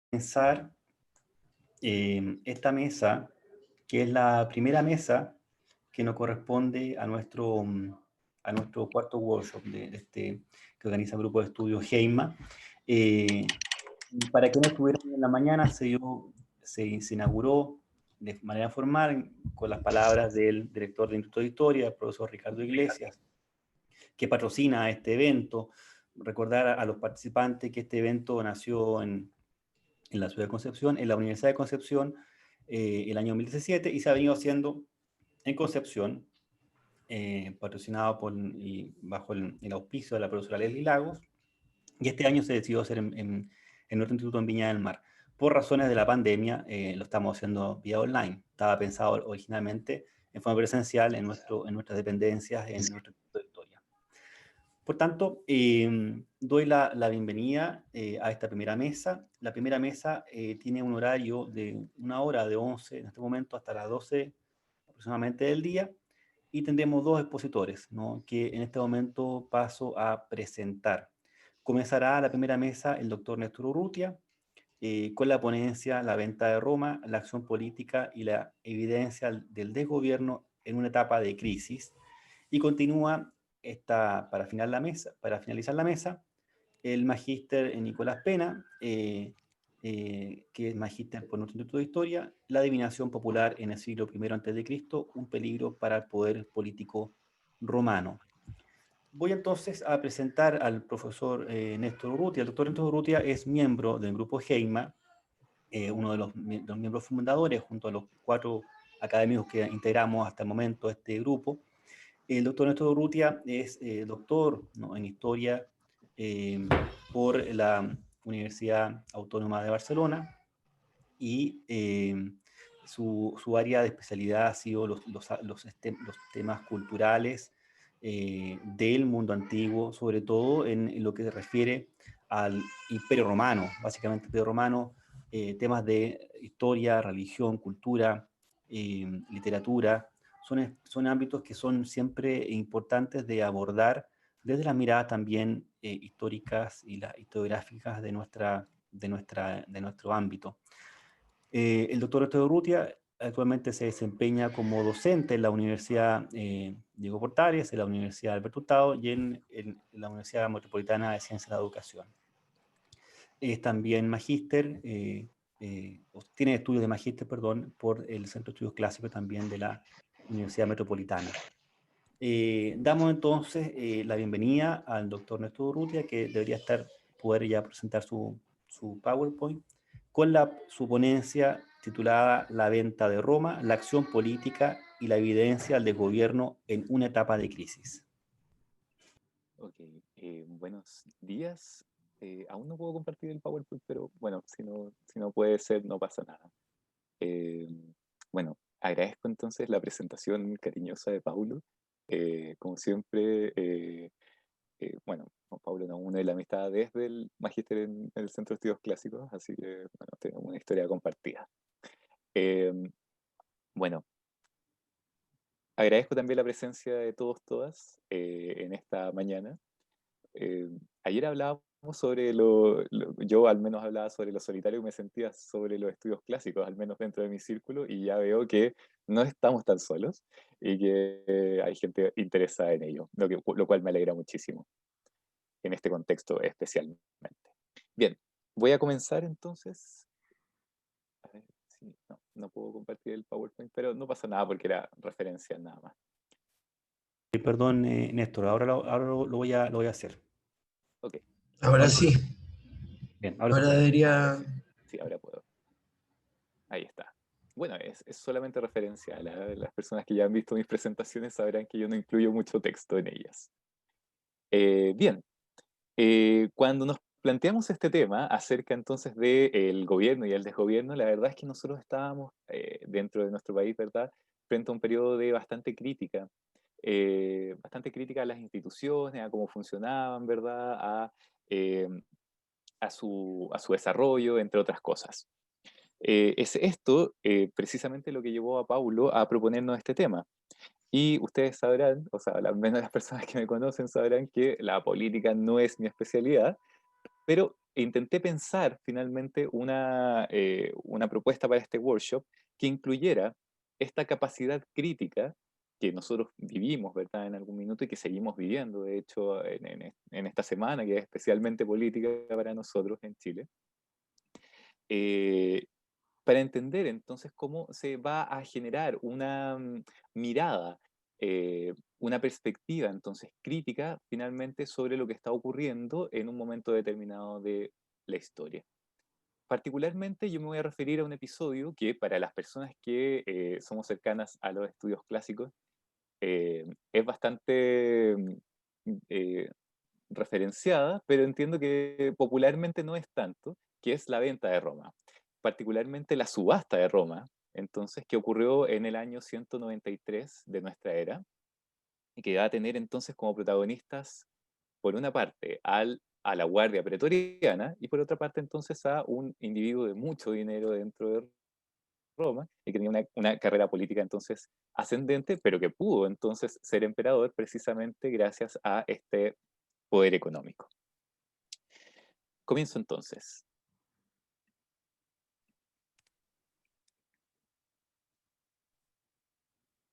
Pensar esta mesa, que es la primera mesa que nos corresponde a nuestro cuarto workshop que organiza el grupo de estudios Heima. Para quienes estuvieron en la mañana, se inauguró de manera formal con las palabras del director del Instituto de Historia, el profesor Ricardo Iglesias, que patrocina este evento. Recordar a los participantes que este evento nació en la ciudad de Concepción, en la Universidad de Concepción, el año 2017, y se ha venido haciendo en Concepción, patrocinado y bajo el auspicio de la profesora Leslie Lagos, y este año se decidió hacer en nuestro instituto en Viña del Mar. Por razones de la pandemia, lo estamos haciendo vía online. Estaba pensado originalmente en forma presencial en nuestras dependencias, en nuestro instituto de historia. Por tanto, doy la bienvenida a esta primera mesa. La primera mesa tiene un horario de 1 hora de 11 en este momento hasta las 12 aproximadamente del día, y tendremos dos expositores, ¿no?, que en este momento paso a presentar. Comenzará la primera mesa el doctor Néstor Urrutia, con la ponencia La venta de Roma, la acción política y la evidencia del desgobierno en una etapa de crisis. Y continúa para finalizar la mesa, el magíster Nicolás Pena, que es magíster por nuestro Instituto de Historia, la adivinación popular en el siglo I a.C., un peligro para el poder político romano. Voy entonces a presentar al profesor Néstor Urrutia. El doctor Néstor Urrutia es miembro del grupo Heima, uno de los miembros fundadores, junto a los 4 académicos que integramos hasta el momento este grupo. El doctor Néstor Urrutia es doctor, ¿no?, en Historia por la Universidad Autónoma de Barcelona, y su área de especialidad ha sido los temas culturales del mundo antiguo, sobre todo en lo que se refiere al Imperio Romano, básicamente Imperio Romano, temas de historia, religión, cultura, literatura. Son ámbitos que son siempre importantes de abordar desde las miradas también históricas y las historiográficas de nuestro ámbito. El doctor Néstor Urrutia actualmente se desempeña como docente en la Universidad Diego Portales, en la Universidad Alberto Hurtado y en la Universidad Metropolitana de Ciencia de la Educación. Es también magíster, tiene estudios de magíster, perdón, por el Centro de Estudios Clásicos también de la Universidad Metropolitana. Damos entonces la bienvenida al doctor Néstor Urrutia, que debería poder ya presentar su PowerPoint, con su ponencia titulada La venta de Roma, la acción política y la evidencia del gobierno en una etapa de crisis. Ok, buenos días. Aún no puedo compartir el PowerPoint, pero bueno, si no puede ser, no pasa nada. Eh, bueno, agradezco entonces la presentación cariñosa de Paulo. Como siempre, bueno, con Paulo nos une la amistad desde el magíster en el Centro de Estudios Clásicos, así que bueno, tenemos una historia compartida. Eh, bueno, agradezco también la presencia de todos, todas en esta mañana. Eh, Ayer hablábamos sobre yo al menos hablaba sobre lo solitario que me sentía sobre los estudios clásicos, al menos dentro de mi círculo, y ya veo que no estamos tan solos y que hay gente interesada en ello, lo cual me alegra muchísimo en este contexto especialmente. Bien, voy a comenzar entonces. A ver, sí, no puedo compartir el PowerPoint, pero no pasa nada porque era referencia nada más. Perdón, Néstor, ahora lo voy a hacer. Ok, Ahora sí, Bien, ahora se ahora puede. ahora debería. sí, sí, ahora puedo. Ahí está. Bueno, es solamente referencia. Las personas que ya han visto mis presentaciones sabrán que yo no incluyo mucho texto en ellas. Bien, cuando nos planteamos este tema acerca entonces del gobierno y el desgobierno, la verdad es que nosotros estábamos dentro de nuestro país, ¿verdad?, frente a un periodo de bastante crítica a las instituciones, a cómo funcionaban, ¿verdad?, eh, a su desarrollo, entre otras cosas. Es esto precisamente lo que llevó a Paulo a proponernos este tema. Y ustedes sabrán, o sea, al menos las personas que me conocen sabrán que la política no es mi especialidad, pero intenté pensar finalmente una propuesta para este workshop que incluyera esta capacidad crítica que nosotros vivimos, ¿verdad?, en algún minuto y que seguimos viviendo, de hecho, en esta semana, que es especialmente política para nosotros en Chile, eh, para entender entonces cómo se va a generar una mirada, una perspectiva entonces crítica finalmente sobre lo que está ocurriendo en un momento determinado de la historia. Particularmente yo me voy a referir a un episodio que para las personas que somos cercanas a los estudios clásicos es bastante eh, referenciada, pero entiendo que popularmente no es tanto, que es la venta de Roma, particularmente la subasta de Roma, entonces, que ocurrió en el año 193 de nuestra era, y que va a tener entonces como protagonistas, por una parte, a la Guardia Pretoriana, y por otra parte entonces a un individuo de mucho dinero dentro de Roma, y que tenía una carrera política entonces ascendente, pero que pudo entonces ser emperador precisamente gracias a este poder económico. Comienzo entonces.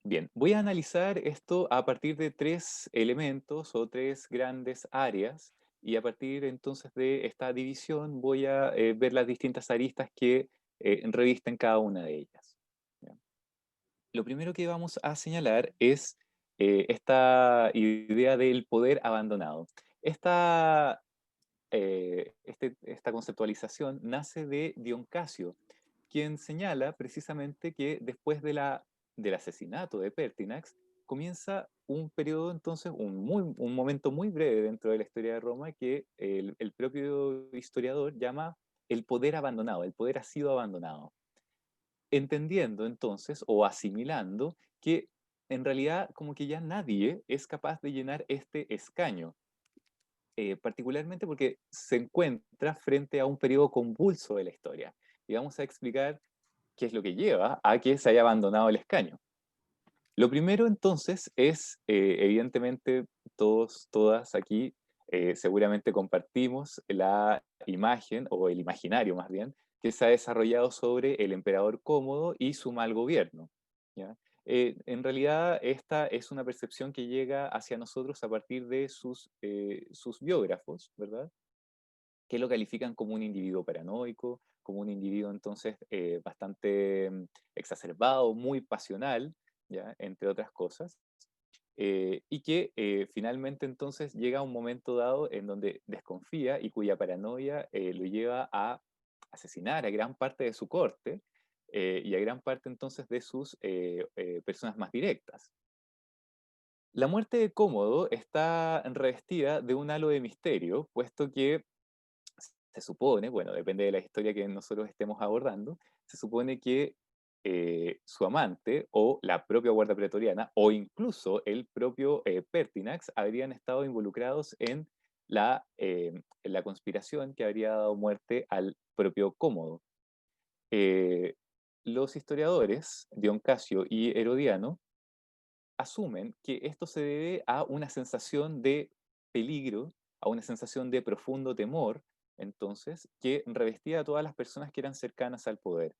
Bien, voy a analizar esto a partir de tres elementos o tres grandes áreas y a partir entonces de esta división voy a ver las distintas aristas que revisten cada una de ellas. ¿Ya? Lo primero que vamos a señalar es esta idea del poder abandonado. Esta conceptualización nace de Dion Casio, quien señala precisamente que después del asesinato de Pertinax, comienza un periodo, entonces, un momento muy breve dentro de la historia de Roma que el propio historiador llama el poder abandonado, el poder ha sido abandonado, entendiendo entonces o asimilando que en realidad como que ya nadie es capaz de llenar este escaño, particularmente porque se encuentra frente a un periodo convulso de la historia. Y vamos a explicar qué es lo que lleva a que se haya abandonado el escaño. Lo primero entonces es, evidentemente, todas aquí seguramente compartimos la imagen, o el imaginario más bien, que se ha desarrollado sobre el emperador Cómodo y su mal gobierno. ¿Ya? En realidad, esta es una percepción que llega hacia nosotros a partir de sus biógrafos, ¿verdad? Que lo califican como un individuo paranoico, como un individuo entonces bastante exacerbado, muy pasional, ¿ya? Entre otras cosas, y que finalmente entonces llega a un momento dado en donde desconfía y cuya paranoia lo lleva a asesinar a gran parte de su corte y a gran parte entonces de sus personas más directas. La muerte de Cómodo está revestida de un halo de misterio, puesto que se supone, bueno, depende de la historia que nosotros estemos abordando, se supone que su amante o la propia Guardia Pretoriana o incluso el propio Pertinax habrían estado involucrados en la conspiración que habría dado muerte al propio Cómodo. Eh, los historiadores, Dion Casio y Herodiano, asumen que esto se debe a una sensación de peligro, a una sensación de profundo temor, entonces, que revestía a todas las personas que eran cercanas al poder.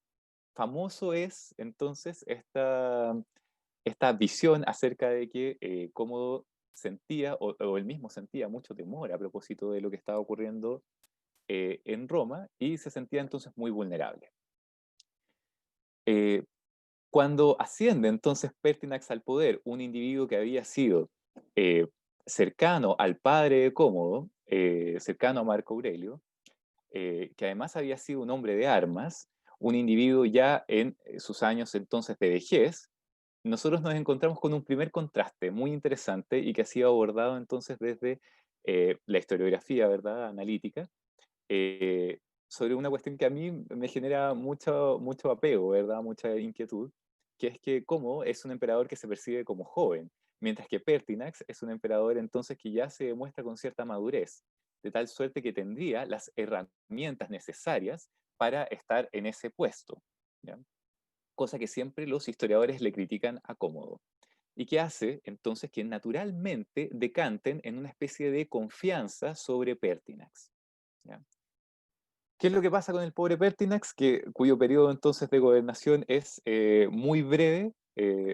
Famoso es entonces esta visión acerca de que Cómodo sentía, o él mismo sentía mucho temor a propósito de lo que estaba ocurriendo en Roma y se sentía entonces muy vulnerable. Eh, Cuando asciende entonces Pertinax al poder, un individuo que había sido eh, cercano al padre de Cómodo, cercano a Marco Aurelio, que además había sido un hombre de armas, un individuo ya en sus años entonces de vejez, nosotros nos encontramos con un primer contraste muy interesante y que ha sido abordado entonces desde la historiografía, ¿verdad?, analítica, eh, sobre una cuestión que a mí me genera mucho apego, ¿verdad? Mucha inquietud, que es que Como es un emperador que se percibe como joven, mientras que Pertinax es un emperador entonces que ya se demuestra con cierta madurez, de tal suerte que tendría las herramientas necesarias para estar en ese puesto, ¿ya? Cosa que siempre los historiadores le critican a Cómodo, y que hace entonces que naturalmente decanten en una especie de confianza sobre Pertinax, ¿ya? ¿Qué es lo que pasa con el pobre Pertinax? Cuyo periodo entonces de gobernación es muy breve,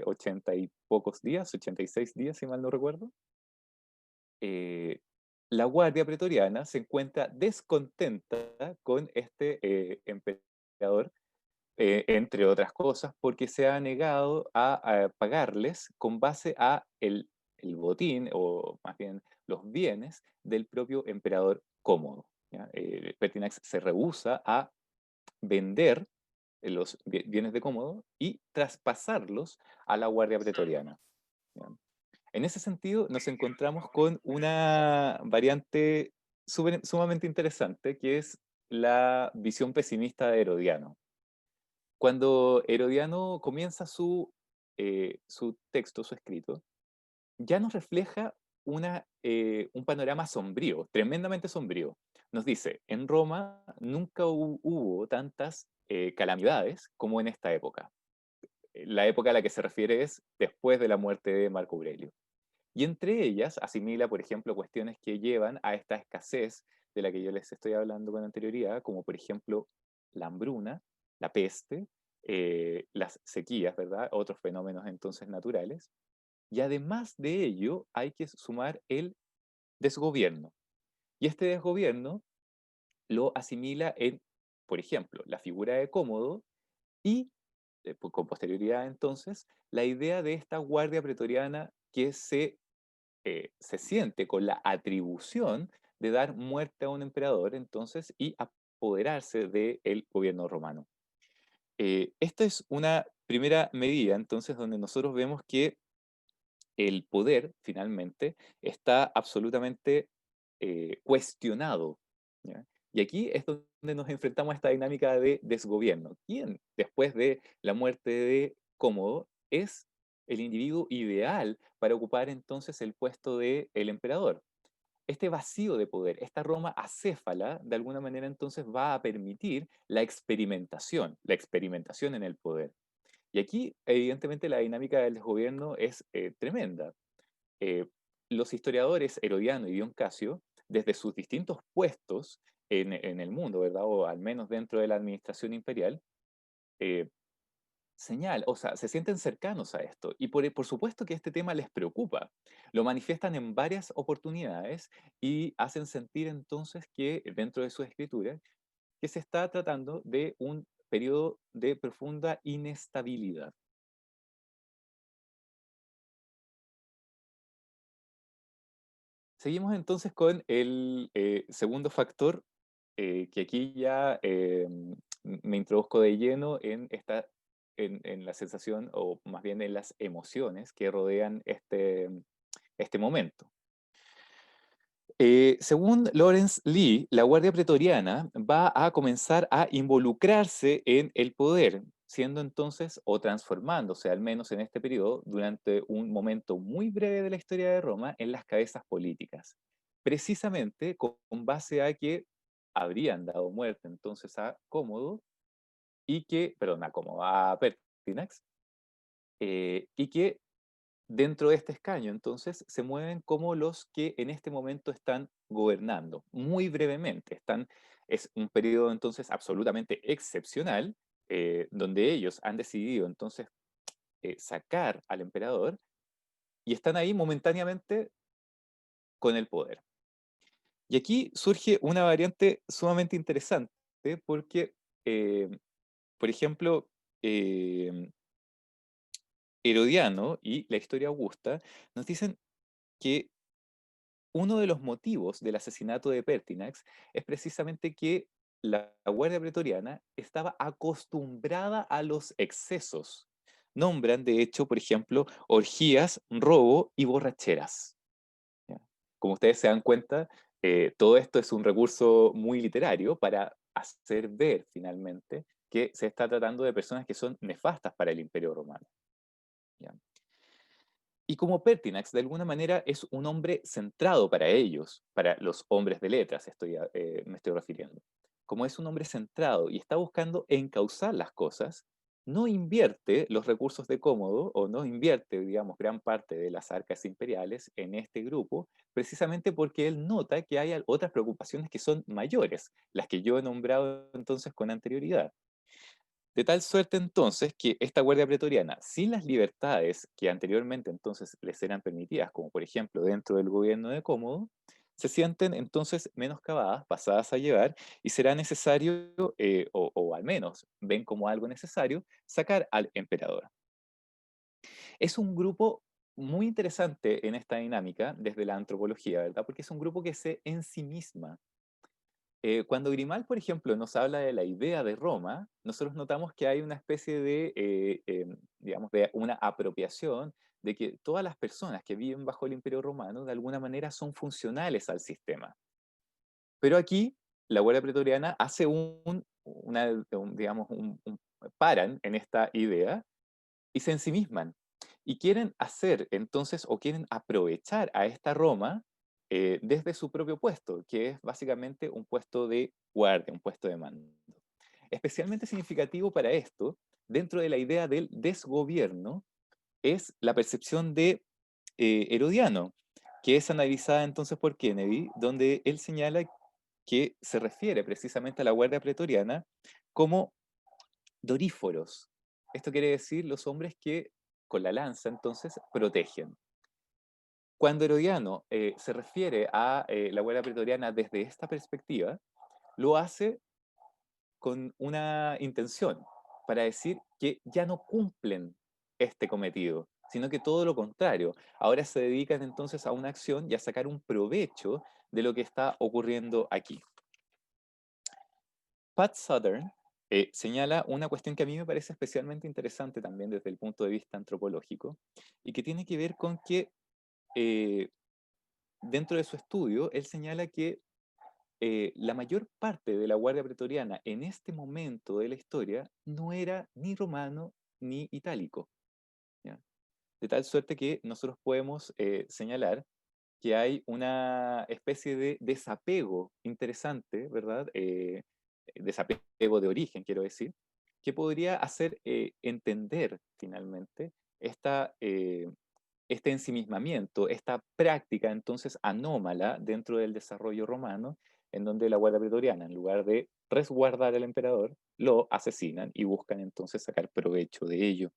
80 y pocos días, 86 días, si mal no recuerdo. eh, la Guardia Pretoriana se encuentra descontenta con este emperador, entre otras cosas, porque se ha negado a pagarles con base a el botín, o más bien los bienes del propio emperador Cómodo. ¿Ya? Pertinax se rehúsa a vender los bienes de Cómodo y traspasarlos a la Guardia Pretoriana. ¿Ya? En ese sentido, nos encontramos con una variante sumamente interesante, que es la visión pesimista de Herodiano. Cuando Herodiano comienza su texto, su escrito, ya nos refleja un panorama sombrío, tremendamente sombrío. Nos dice, en Roma nunca hubo tantas calamidades como en esta época. La época a la que se refiere es después de la muerte de Marco Aurelio. Y entre ellas asimila, por ejemplo, cuestiones que llevan a esta escasez de la que yo les estoy hablando con anterioridad, como por ejemplo la hambruna, la peste, las sequías, ¿verdad? Otros fenómenos entonces naturales. Y además de ello, hay que sumar el desgobierno. Y este desgobierno lo asimila en, por ejemplo, la figura de Cómodo y, con posterioridad entonces, la idea de esta guardia pretoriana que se siente con la atribución de dar muerte a un emperador, entonces, y apoderarse del gobierno romano. Esta es una primera medida, entonces, donde nosotros vemos que el poder, finalmente, está absolutamente cuestionado. ¿Ya? Y aquí es donde nos enfrentamos a esta dinámica de desgobierno. ¿Quién, después de la muerte de Cómodo, es el individuo ideal para ocupar entonces el puesto del emperador? Este vacío de poder, esta Roma acéfala, de alguna manera entonces va a permitir la experimentación en el poder. Y aquí, evidentemente, la dinámica del desgobierno es tremenda. Eh, los historiadores Herodiano y Dion Casio, desde sus distintos puestos en el mundo, ¿verdad? O al menos dentro de la administración imperial, eh, o sea, se sienten cercanos a esto. Y por supuesto que este tema les preocupa. Lo manifiestan en varias oportunidades y hacen sentir entonces que dentro de su escritura, que se está tratando de un periodo de profunda inestabilidad. Seguimos entonces con el segundo factor, que aquí ya me introduzco de lleno en la sensación, o más bien en las emociones que rodean este momento. Según Lawrence Lee, la Guardia Pretoriana va a comenzar a involucrarse en el poder, siendo entonces, o transformándose, al menos en este periodo, durante un momento muy breve de la historia de Roma, en las cabezas políticas. Precisamente con base a que habrían dado muerte entonces a Cómodo, perdón, a Cómodo, a Pertinax, y que dentro de este escaño, entonces, se mueven como los que en este momento están gobernando, muy brevemente. Es un periodo entonces absolutamente excepcional, donde ellos han decidido entonces sacar al emperador y están ahí momentáneamente con el poder. Y aquí surge una variante sumamente interesante, porque, eh, por ejemplo, eh, Herodiano y la historia augusta nos dicen que uno de los motivos del asesinato de Pertinax es precisamente que la Guardia Pretoriana estaba acostumbrada a los excesos. Nombran, de hecho, por ejemplo, orgías, robo y borracheras. ¿Ya? Como ustedes se dan cuenta, todo esto es un recurso muy literario para hacer ver finalmente que se está tratando de personas que son nefastas para el Imperio Romano. ¿Ya? Y como Pertinax, de alguna manera, es un hombre centrado para ellos, para los hombres de letras, me estoy refiriendo. Como es un hombre centrado y está buscando encauzar las cosas, no invierte los recursos de Cómodo o no invierte, digamos, gran parte de las arcas imperiales en este grupo, precisamente porque él nota que hay otras preocupaciones que son mayores, las que yo he nombrado entonces con anterioridad. De tal suerte entonces que esta Guardia Pretoriana, sin las libertades que anteriormente entonces les eran permitidas, como por ejemplo dentro del gobierno de Cómodo, se sienten entonces menoscabadas, pasadas a llevar, y será necesario, o al menos ven como algo necesario, sacar al emperador. Es un grupo muy interesante en esta dinámica desde la antropología, ¿verdad? Porque es un grupo que se ensimisma. Cuando Grimal, por ejemplo, nos habla de la idea de Roma, nosotros notamos que hay una especie de, digamos, de una apropiación de que todas las personas que viven bajo el Imperio Romano de alguna manera son funcionales al sistema. Pero aquí la Guardia Pretoriana hace digamos, paran en esta idea y se ensimisman. Y quieren hacer entonces, o quieren aprovechar a esta Roma desde su propio puesto, que es básicamente un puesto de guardia, un puesto de mando. Especialmente significativo para esto, dentro de la idea del desgobierno, es la percepción de Herodiano, que es analizada entonces por Kennedy, donde él señala que se refiere precisamente a la Guardia Pretoriana como doríforos. Esto quiere decir los hombres que con la lanza entonces protegen. Cuando Herodiano se refiere a la Guardia Pretoriana desde esta perspectiva, lo hace con una intención, para decir que ya no cumplen este cometido, sino que todo lo contrario. Ahora se dedican entonces a una acción y a sacar un provecho de lo que está ocurriendo aquí. Pat Southern señala una cuestión que a mí me parece especialmente interesante también desde el punto de vista antropológico y que tiene que ver con que eh, dentro de su estudio él señala que la mayor parte de la Guardia Pretoriana en este momento de la historia no era ni romano ni itálico, ¿ya? De tal suerte que nosotros podemos señalar que hay una especie de desapego interesante, ¿verdad? Desapego de origen, quiero decir, que podría hacer entender finalmente esta, este ensimismamiento, esta práctica entonces anómala dentro del desarrollo romano, en donde la Guardia Pretoriana, en lugar de resguardar al emperador, lo asesinan y buscan entonces sacar provecho de ello.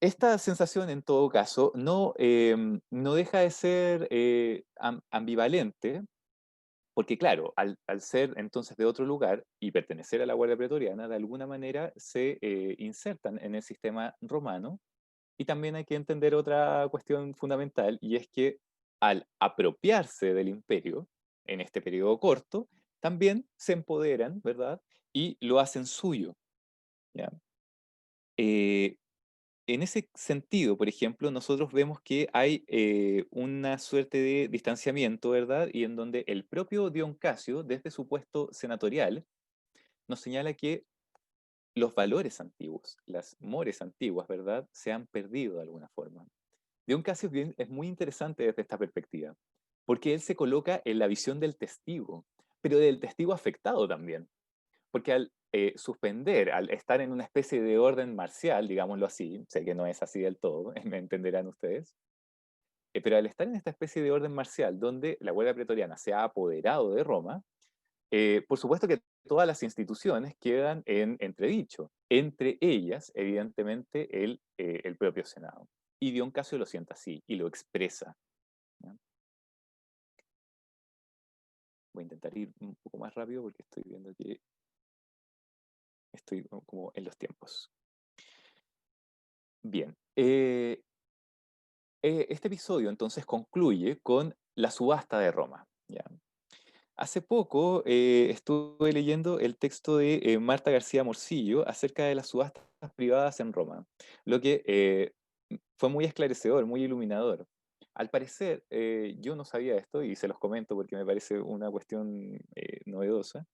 Esta sensación, en todo caso, no deja de ser ambivalente, porque claro, al ser entonces de otro lugar y pertenecer a la Guardia Pretoriana, de alguna manera se insertan en el sistema romano. Y también hay que entender otra cuestión fundamental, y es que al apropiarse del imperio, en este periodo corto, también se empoderan, ¿verdad? Y lo hacen suyo, ¿ya? Eh, en ese sentido, por ejemplo, nosotros vemos que hay una suerte de distanciamiento, ¿verdad? Y en donde el propio Dion Casio, desde su puesto senatorial, nos señala que los valores antiguos, las mores antiguas, ¿verdad? Se han perdido de alguna forma. Dion Casio es muy interesante desde esta perspectiva, porque él se coloca en la visión del testigo, pero del testigo afectado también. Porque al suspender, al estar en una especie de orden marcial, digámoslo así, sé que no es así del todo, me entenderán ustedes, pero al estar en esta especie de orden marcial donde la Guardia Pretoriana se ha apoderado de Roma, por supuesto que todas las instituciones quedan en entredicho, entre ellas, evidentemente, el propio Senado. Y Dion Casio lo siente así y lo expresa, ¿no? Voy a intentar ir un poco más rápido porque estoy viendo que estoy como en los tiempos. Bien, este episodio entonces concluye con la subasta de Roma, ¿ya? Hace poco estuve leyendo el texto de Marta García Morcillo acerca de las subastas privadas en Roma, lo que fue muy esclarecedor, muy iluminador. Al parecer, yo no sabía esto y se los comento porque me parece una cuestión novedosa.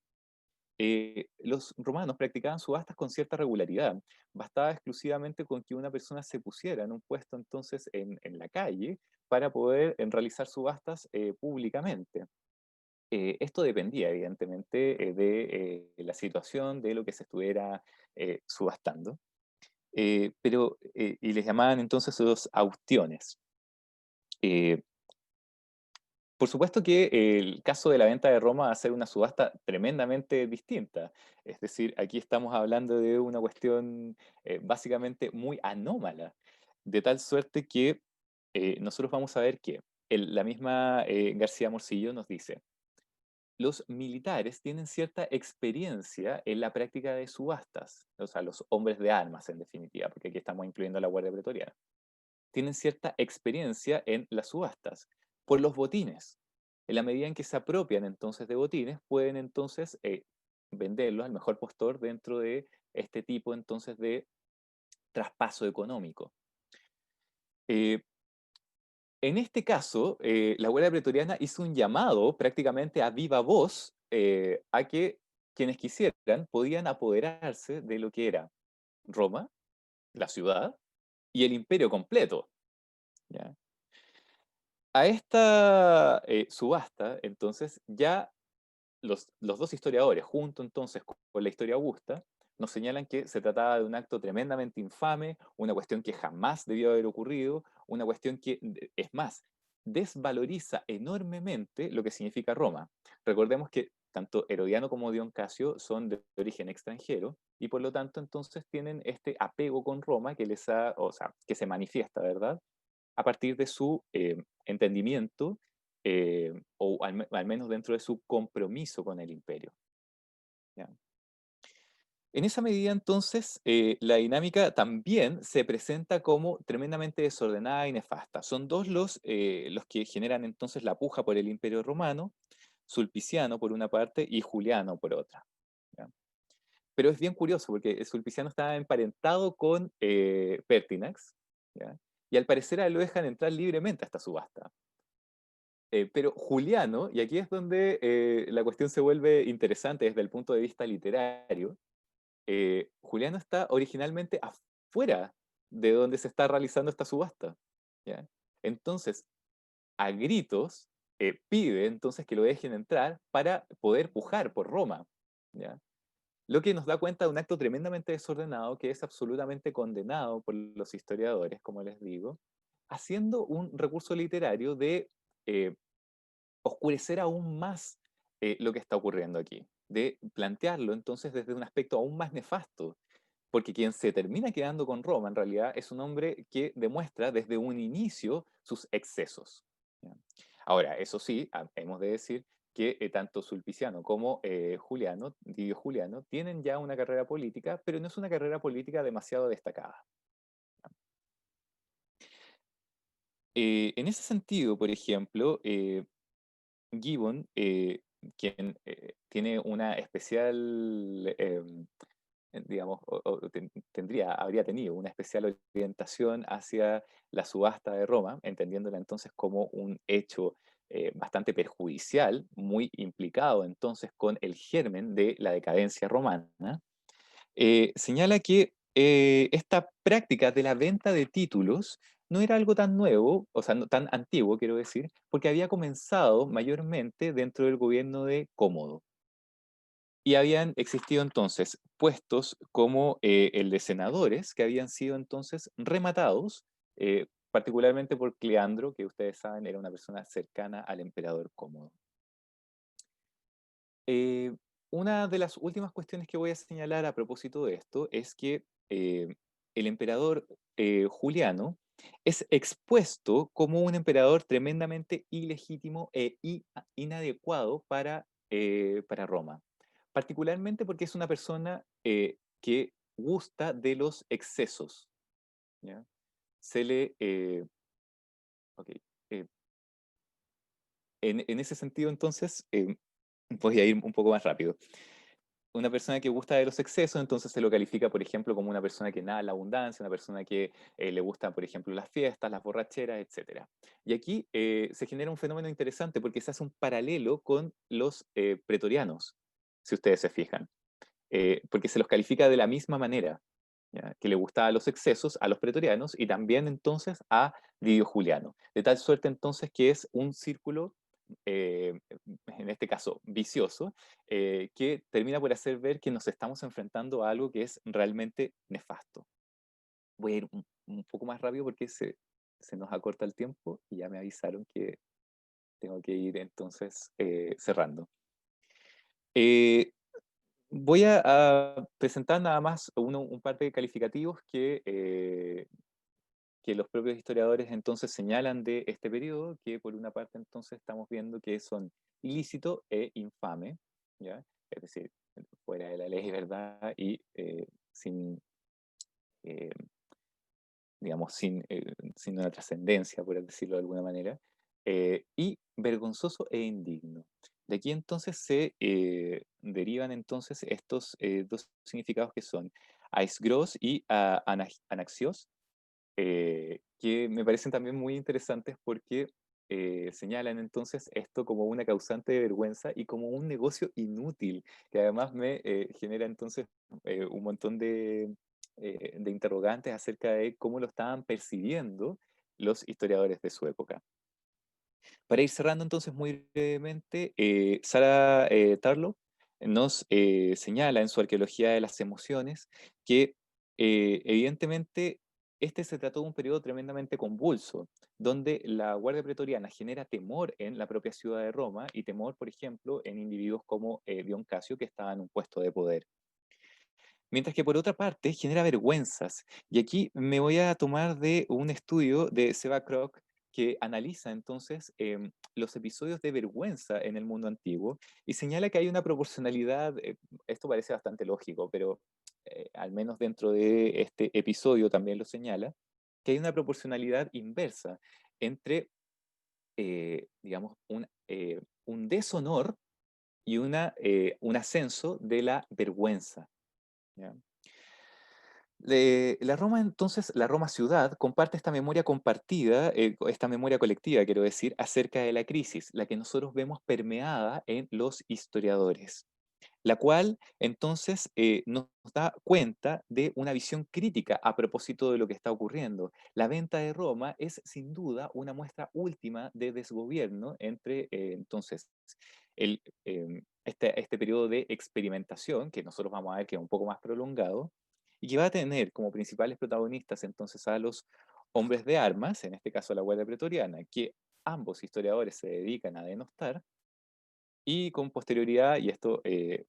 Los romanos practicaban subastas con cierta regularidad. Bastaba exclusivamente con que una persona se pusiera en un puesto entonces en la calle para poder realizar subastas públicamente. Esto dependía, evidentemente, de la situación, de lo que se estuviera subastando. Y les llamaban entonces los auktiones. Eh, por supuesto que el caso de la venta de Roma va a ser una subasta tremendamente distinta. Es decir, aquí estamos hablando de una cuestión básicamente muy anómala, de tal suerte que nosotros vamos a ver que la misma García Morcillo nos dice, los militares tienen cierta experiencia en la práctica de subastas, o sea, los hombres de armas en definitiva, porque aquí estamos incluyendo a la Guardia Pretoriana, tienen cierta experiencia en las subastas por los botines. En la medida en que se apropian entonces de botines, pueden entonces venderlos al mejor postor dentro de este tipo entonces de traspaso económico. Eh, En este caso, la Guardia Pretoriana hizo un llamado prácticamente a viva voz a que quienes quisieran podían apoderarse de lo que era Roma, la ciudad, y el imperio completo. ¿Ya? A esta subasta, entonces, ya los dos historiadores, junto entonces con la historia augusta, nos señalan que se trataba de un acto tremendamente infame, una cuestión que jamás debió haber ocurrido, una cuestión que, es más, desvaloriza enormemente lo que significa Roma. Recordemos que tanto Herodiano como Dion Casio son de origen extranjero y por lo tanto entonces tienen este apego con Roma que les ha, o sea, que se manifiesta, ¿verdad? A partir de su entendimiento o al menos dentro de su compromiso con el imperio. ¿Ya? En esa medida, entonces, la dinámica también se presenta como tremendamente desordenada y nefasta. Son dos los que generan entonces la puja por el imperio romano, Sulpiciano por una parte y Juliano por otra. ¿Ya? Pero es bien curioso porque Sulpiciano estaba emparentado con Pertinax, ¿ya? Y al parecer a él lo dejan entrar libremente a esta subasta. Pero Juliano, y aquí es donde la cuestión se vuelve interesante desde el punto de vista literario, Juliano está originalmente afuera de donde se está realizando esta subasta. ¿Ya? Entonces, a gritos, pide entonces que lo dejen entrar para poder pujar por Roma. ¿Ya? Lo que nos da cuenta de un acto tremendamente desordenado que es absolutamente condenado por los historiadores, como les digo, haciendo un recurso literario de eh, oscurecer aún más lo que está ocurriendo aquí, de plantearlo entonces desde un aspecto aún más nefasto, porque quien se termina quedando con Roma en realidad es un hombre que demuestra desde un inicio sus excesos. ¿Ya? Ahora, eso sí, hemos de decir que tanto Sulpiciano como Juliano, Didio Juliano, tienen ya una carrera política, pero no es una carrera política demasiado destacada. En ese sentido, por ejemplo, Gibbon, quien tiene una especial, digamos, habría tenido una especial orientación hacia la subasta de Roma, entendiéndola entonces como un hecho bastante perjudicial, muy implicado entonces con el germen de la decadencia romana, señala que esta práctica de la venta de títulos no era algo tan nuevo, o sea, no tan antiguo, quiero decir, porque había comenzado mayormente dentro del gobierno de Cómodo. Y habían existido entonces puestos como el de senadores que habían sido entonces rematados, particularmente por Cleandro, que ustedes saben era una persona cercana al emperador Cómodo. Eh, una de las últimas cuestiones que voy a señalar a propósito de esto es que el emperador Juliano es expuesto como un emperador tremendamente ilegítimo e inadecuado para Roma, particularmente porque es una persona que gusta de los excesos. ¿Ya? Se le... ok, eh, en ese sentido, entonces, voy a ir un poco más rápido. Una persona que gusta de los excesos, entonces se lo califica, por ejemplo, como una persona que nada la abundancia, una persona que le gustan, por ejemplo, las fiestas, las borracheras, etcétera. Y aquí se genera un fenómeno interesante porque se hace un paralelo con los pretorianos, si ustedes se fijan, porque se los califica de la misma manera, ¿ya? Que le gustaban los excesos a los pretorianos y también entonces a Didio Juliano. De tal suerte entonces que es un círculo en este caso vicioso, que termina por hacer ver que nos estamos enfrentando a algo que es realmente nefasto. Voy a ir un poco más rápido porque se nos acorta el tiempo y ya me avisaron que tengo que ir entonces cerrando. Eh, Voy a presentar nada más un par de calificativos que los propios historiadores entonces señalan de este periodo, que por una parte entonces estamos viendo que son ilícito e infame, ¿ya? Es decir, fuera de la ley, ¿verdad? Y sin, eh, digamos, sin una trascendencia, por decirlo de alguna manera, y vergonzoso e indigno. De aquí entonces se derivan entonces estos dos significados que son aisgros y anaxios, que me parecen también muy interesantes porque señalan entonces esto como una causante de vergüenza y como un negocio inútil, que además me genera entonces un montón de interrogantes acerca de cómo lo estaban percibiendo los historiadores de su época. Para ir cerrando entonces muy brevemente, Sarah Tarlow nos señala en su arqueología de las emociones que evidentemente este se trató de un periodo tremendamente convulso, donde la Guardia Pretoriana genera temor en la propia ciudad de Roma y temor, por ejemplo, en individuos como Dion Casio, que estaba en un puesto de poder. Mientras que por otra parte genera vergüenzas. Y aquí me voy a tomar de un estudio de Seba Kroc que analiza entonces los episodios de vergüenza en el mundo antiguo y señala que hay una proporcionalidad, esto parece bastante lógico, pero al menos dentro de este episodio también lo señala, que hay una proporcionalidad inversa entre, digamos, un deshonor y un ascenso de la vergüenza. ¿Ya? La Roma, entonces, la Roma ciudad comparte esta memoria compartida, esta memoria colectiva, quiero decir, acerca de la crisis, la que nosotros vemos permeada en los historiadores, la cual entonces nos da cuenta de una visión crítica a propósito de lo que está ocurriendo. La venta de Roma es sin duda una muestra última de desgobierno entre entonces este periodo de experimentación, que nosotros vamos a ver que es un poco más prolongado, y que va a tener como principales protagonistas entonces a los hombres de armas, en este caso la Guardia Pretoriana, que ambos historiadores se dedican a denostar, y con posterioridad, y esto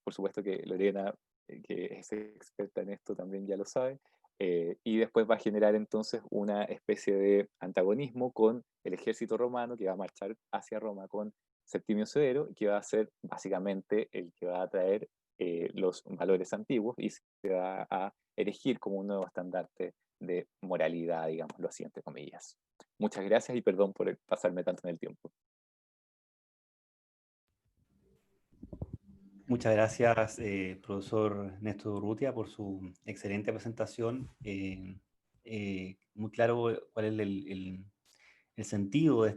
por supuesto que Lorena, que es experta en esto, también ya lo sabe, y después va a generar entonces una especie de antagonismo con el ejército romano que va a marchar hacia Roma con Septimio Severo, que va a ser básicamente el que va a traer los valores antiguos y se va a erigir como un nuevo estandarte de moralidad, digámoslo así, entre comillas. Muchas gracias y perdón por pasarme tanto en el tiempo. Muchas gracias, profesor Néstor Urrutia, por su excelente presentación. Muy claro cuál es el sentido de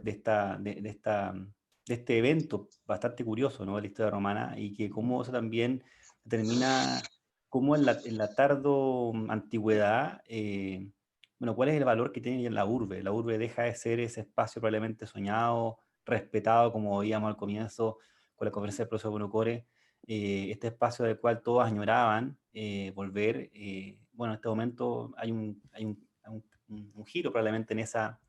este evento bastante curioso, ¿no? De la historia romana, y que cómo eso también determina cómo en la tardo antigüedad, bueno, cuál es el valor que tiene en la urbe. La urbe deja de ser ese espacio probablemente soñado, respetado, como veíamos al comienzo con la conferencia del profesor Bonocore, este espacio del cual todos añoraban volver. Bueno, en este momento un giro probablemente en esa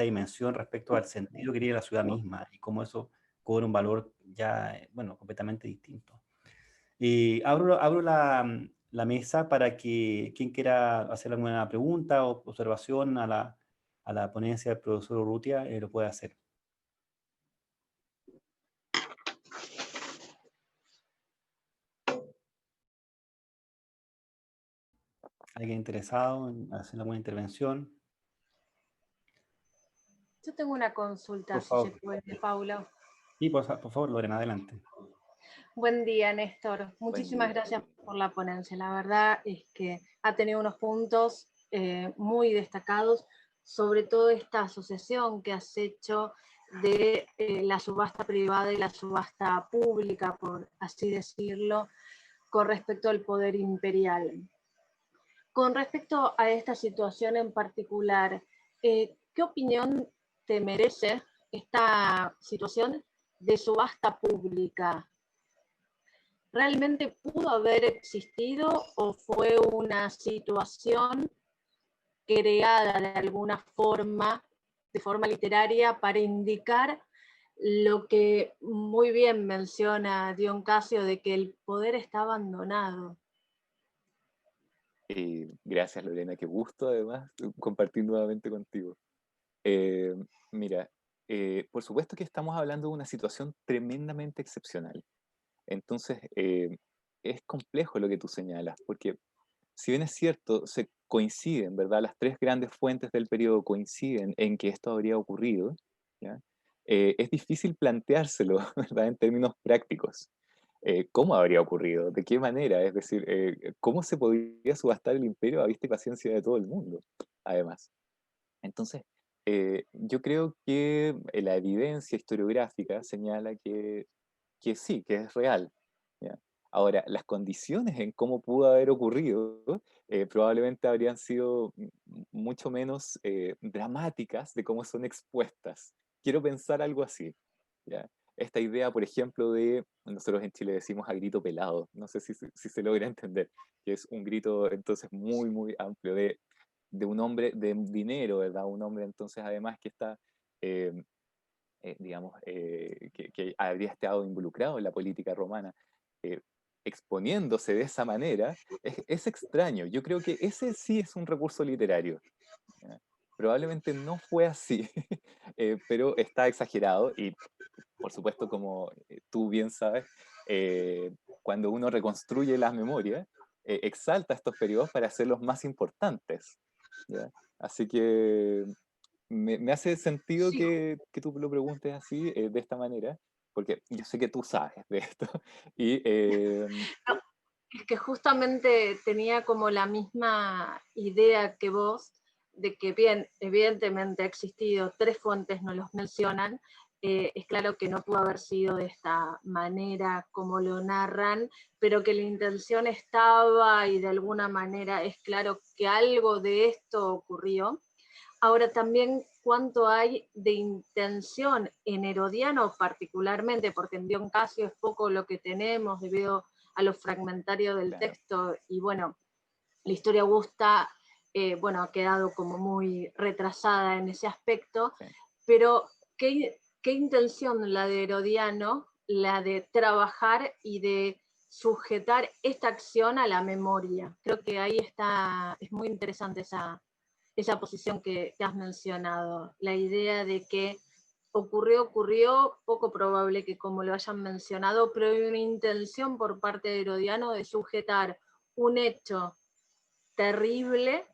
dimensión respecto al sentido que tiene la ciudad misma y cómo eso cobra un valor ya, bueno, completamente distinto. Abro la mesa para que quien quiera hacer alguna pregunta o observación a la ponencia del profesor Urrutia lo pueda hacer. ¿Alguien interesado en hacer alguna intervención? Yo tengo una consulta, Por si se favor. puede, Paula. Y por favor, Lorena, adelante. Buen día, Néstor. Buen Muchísimas día. gracias por la ponencia. La verdad es que ha tenido unos puntos muy destacados, sobre todo esta asociación que has hecho de la subasta privada y la subasta pública, por así decirlo, con respecto al poder imperial. Con respecto a esta situación en particular, ¿qué opinión te merece esta situación de subasta pública, ¿realmente pudo haber existido o fue una situación creada de alguna forma, de forma literaria, para indicar lo que muy bien menciona Dion Casio, de que el poder está abandonado? Gracias, Lorena, qué gusto además compartir nuevamente contigo. Eh, Mira, por supuesto que estamos hablando de una situación tremendamente excepcional. Entonces, es complejo lo que tú señalas, porque si bien es cierto, se coinciden, ¿verdad? Las tres grandes fuentes del periodo coinciden en que esto habría ocurrido, ¿ya? Es difícil planteárselo, ¿verdad? En términos prácticos. ¿Cómo habría ocurrido? ¿De qué manera? Es decir, ¿cómo se podría subastar el imperio a vista y paciencia de todo el mundo? Además. Entonces, yo creo que la evidencia historiográfica señala que sí, que es real. ¿Ya? Ahora, las condiciones en cómo pudo haber ocurrido probablemente habrían sido mucho menos dramáticas de cómo son expuestas. Quiero pensar algo así. ¿Ya? Esta idea, por ejemplo, de, nosotros en Chile decimos a grito pelado, no sé si se logra entender, que es un grito entonces muy, muy amplio de un hombre de dinero, ¿verdad? Un hombre entonces además que está eh, digamos, que habría estado involucrado en la política romana, eh, exponiéndose de esa manera, es extraño. Yo creo que ese sí es un recurso literario. ¿Ya? Probablemente no fue así, pero está exagerado y, por supuesto, como tú bien sabes, cuando uno reconstruye las memorias, exalta estos periodos para hacerlos más importantes. ¿Ya? Así que me hace sentido Sí, que tú lo preguntes así, de esta manera, porque yo sé que tú sabes de esto. Y no, es que justamente tenía como la misma idea que vos, de que bien, evidentemente ha existido, tres fuentes nos los mencionan, es claro que no pudo haber sido de esta manera como lo narran, pero que la intención estaba y de alguna manera es claro que algo de esto ocurrió. Ahora también cuánto hay de intención en Herodiano particularmente, porque en Dion Casio es poco lo que tenemos debido a lo fragmentario del claro, texto, y bueno, la historia Augusta, bueno, ha quedado como muy retrasada en ese aspecto, sí. pero ¿qué intención la de Herodiano, la de trabajar y de sujetar esta acción a la memoria? Creo que ahí está, es muy interesante esa posición que has mencionado, la idea de que ocurrió, poco probable que como lo hayan mencionado, pero hay una intención por parte de Herodiano de sujetar un hecho terrible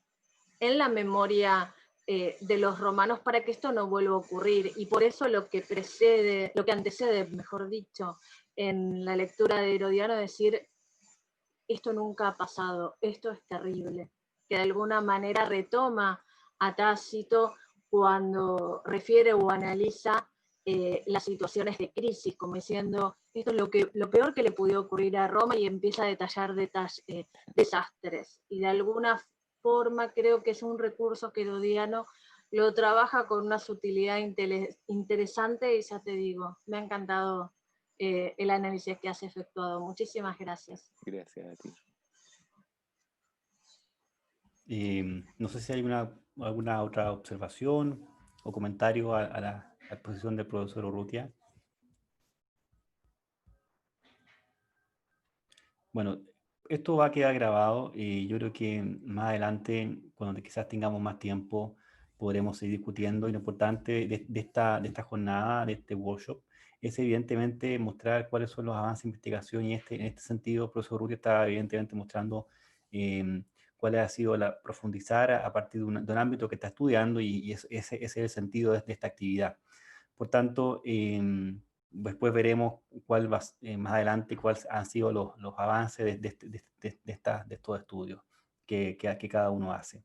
en la memoria de los romanos para que esto no vuelva a ocurrir. Y por eso lo que precede, lo que antecede, mejor dicho, en la lectura de Herodiano, decir, esto nunca ha pasado, esto es terrible, que de alguna manera retoma a Tácito cuando refiere o analiza las situaciones de crisis, como diciendo, esto es lo peor que le pudo ocurrir a Roma, y empieza a detallar desastres. Y de alguna forma creo que es un recurso que Herodiano lo trabaja con una sutilidad interesante, y ya te digo, me ha encantado el análisis que has efectuado. Muchísimas gracias. Gracias a ti. No sé si hay alguna otra observación o comentario a la exposición del profesor Urrutia. Bueno, esto va a quedar grabado y yo creo que más adelante, cuando quizás tengamos más tiempo, podremos seguir discutiendo. Y lo importante de esta jornada, de este workshop, es evidentemente mostrar cuáles son los avances de investigación, y en este sentido, el profesor Urrutia está evidentemente mostrando cuál ha sido profundizar a partir de un ámbito que está estudiando, y ese es el sentido de esta actividad. Por tanto, después veremos más adelante cuáles han sido los avances de estos estudios que cada uno hace.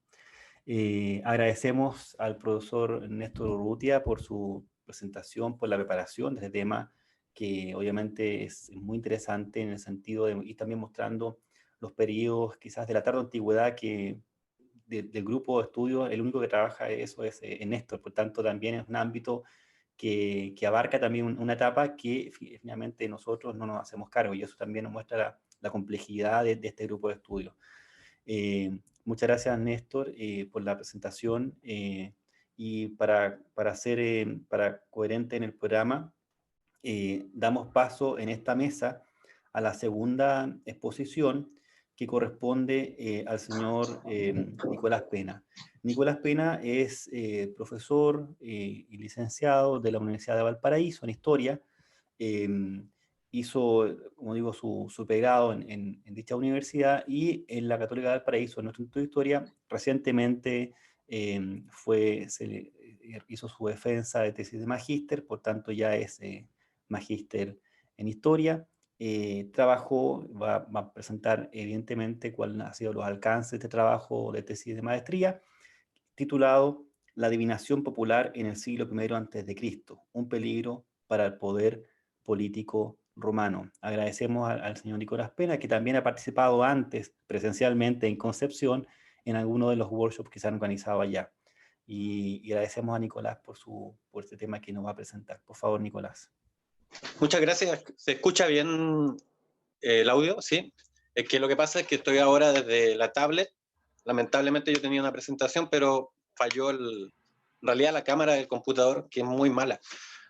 Agradecemos al profesor Néstor Urrutia por su presentación, por la preparación de este tema, que obviamente es muy interesante en el sentido de ir también mostrando los periodos quizás de la tarde antigüedad, que del grupo de estudio el único que trabaja eso es Néstor. Por tanto, también es un ámbito que abarca también una etapa que finalmente nosotros no nos hacemos cargo, y eso también nos muestra la complejidad de este grupo de estudio. Muchas gracias, Néstor, por la presentación, y para ser para coherente en el programa, damos paso en esta mesa a la segunda exposición, que corresponde al señor Nicolás Pena. Nicolás Pena es profesor y licenciado de la Universidad de Valparaíso en Historia. Hizo, como digo, su pregrado en dicha universidad, y en la Católica de Valparaíso, en nuestro Instituto de Historia, recientemente hizo su defensa de tesis de magíster, por tanto ya es magíster en Historia. Trabajó, va a presentar evidentemente cuáles han sido los alcances de este trabajo de tesis de maestría, titulado La adivinación popular en el siglo I a.C., un peligro para el poder político romano. Agradecemos al señor Nicolás Pena, que también ha participado antes presencialmente en Concepción en algunos de los workshops que se han organizado allá. Y agradecemos a Nicolás por este tema que nos va a presentar. Por favor, Nicolás. Muchas gracias. ¿Se escucha bien el audio? Sí. Es que lo que pasa es que estoy ahora desde la tablet. Lamentablemente yo tenía una presentación, pero falló en realidad la cámara del computador, que es muy mala.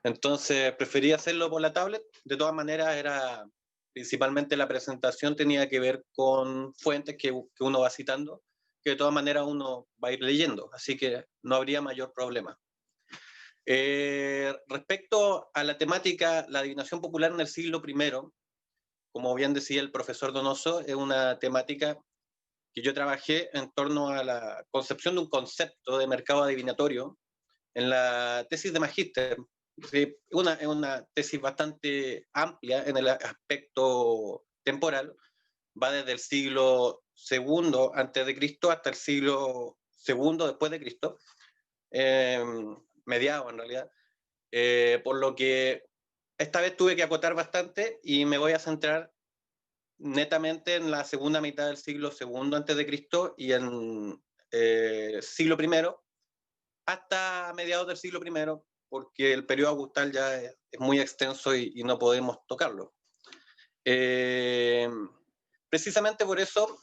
Entonces preferí hacerlo por la tablet. De todas maneras, principalmente la presentación tenía que ver con fuentes que uno va citando, que de todas maneras uno va a ir leyendo. Así que no habría mayor problema. Respecto a la temática, la adivinación popular en el siglo I, como bien decía el profesor Donoso, es una temática que yo trabajé en torno a la concepción de un concepto de mercado adivinatorio en la tesis de magíster. Es una tesis bastante amplia en el aspecto temporal, va desde el siglo II antes de Cristo hasta el siglo II después de Cristo. Mediado en realidad, por lo que esta vez tuve que acotar bastante y me voy a centrar netamente en la segunda mitad del siglo II antes de Cristo y en siglo I hasta mediados del siglo I, porque el periodo augustal ya es muy extenso y no podemos tocarlo. Precisamente por eso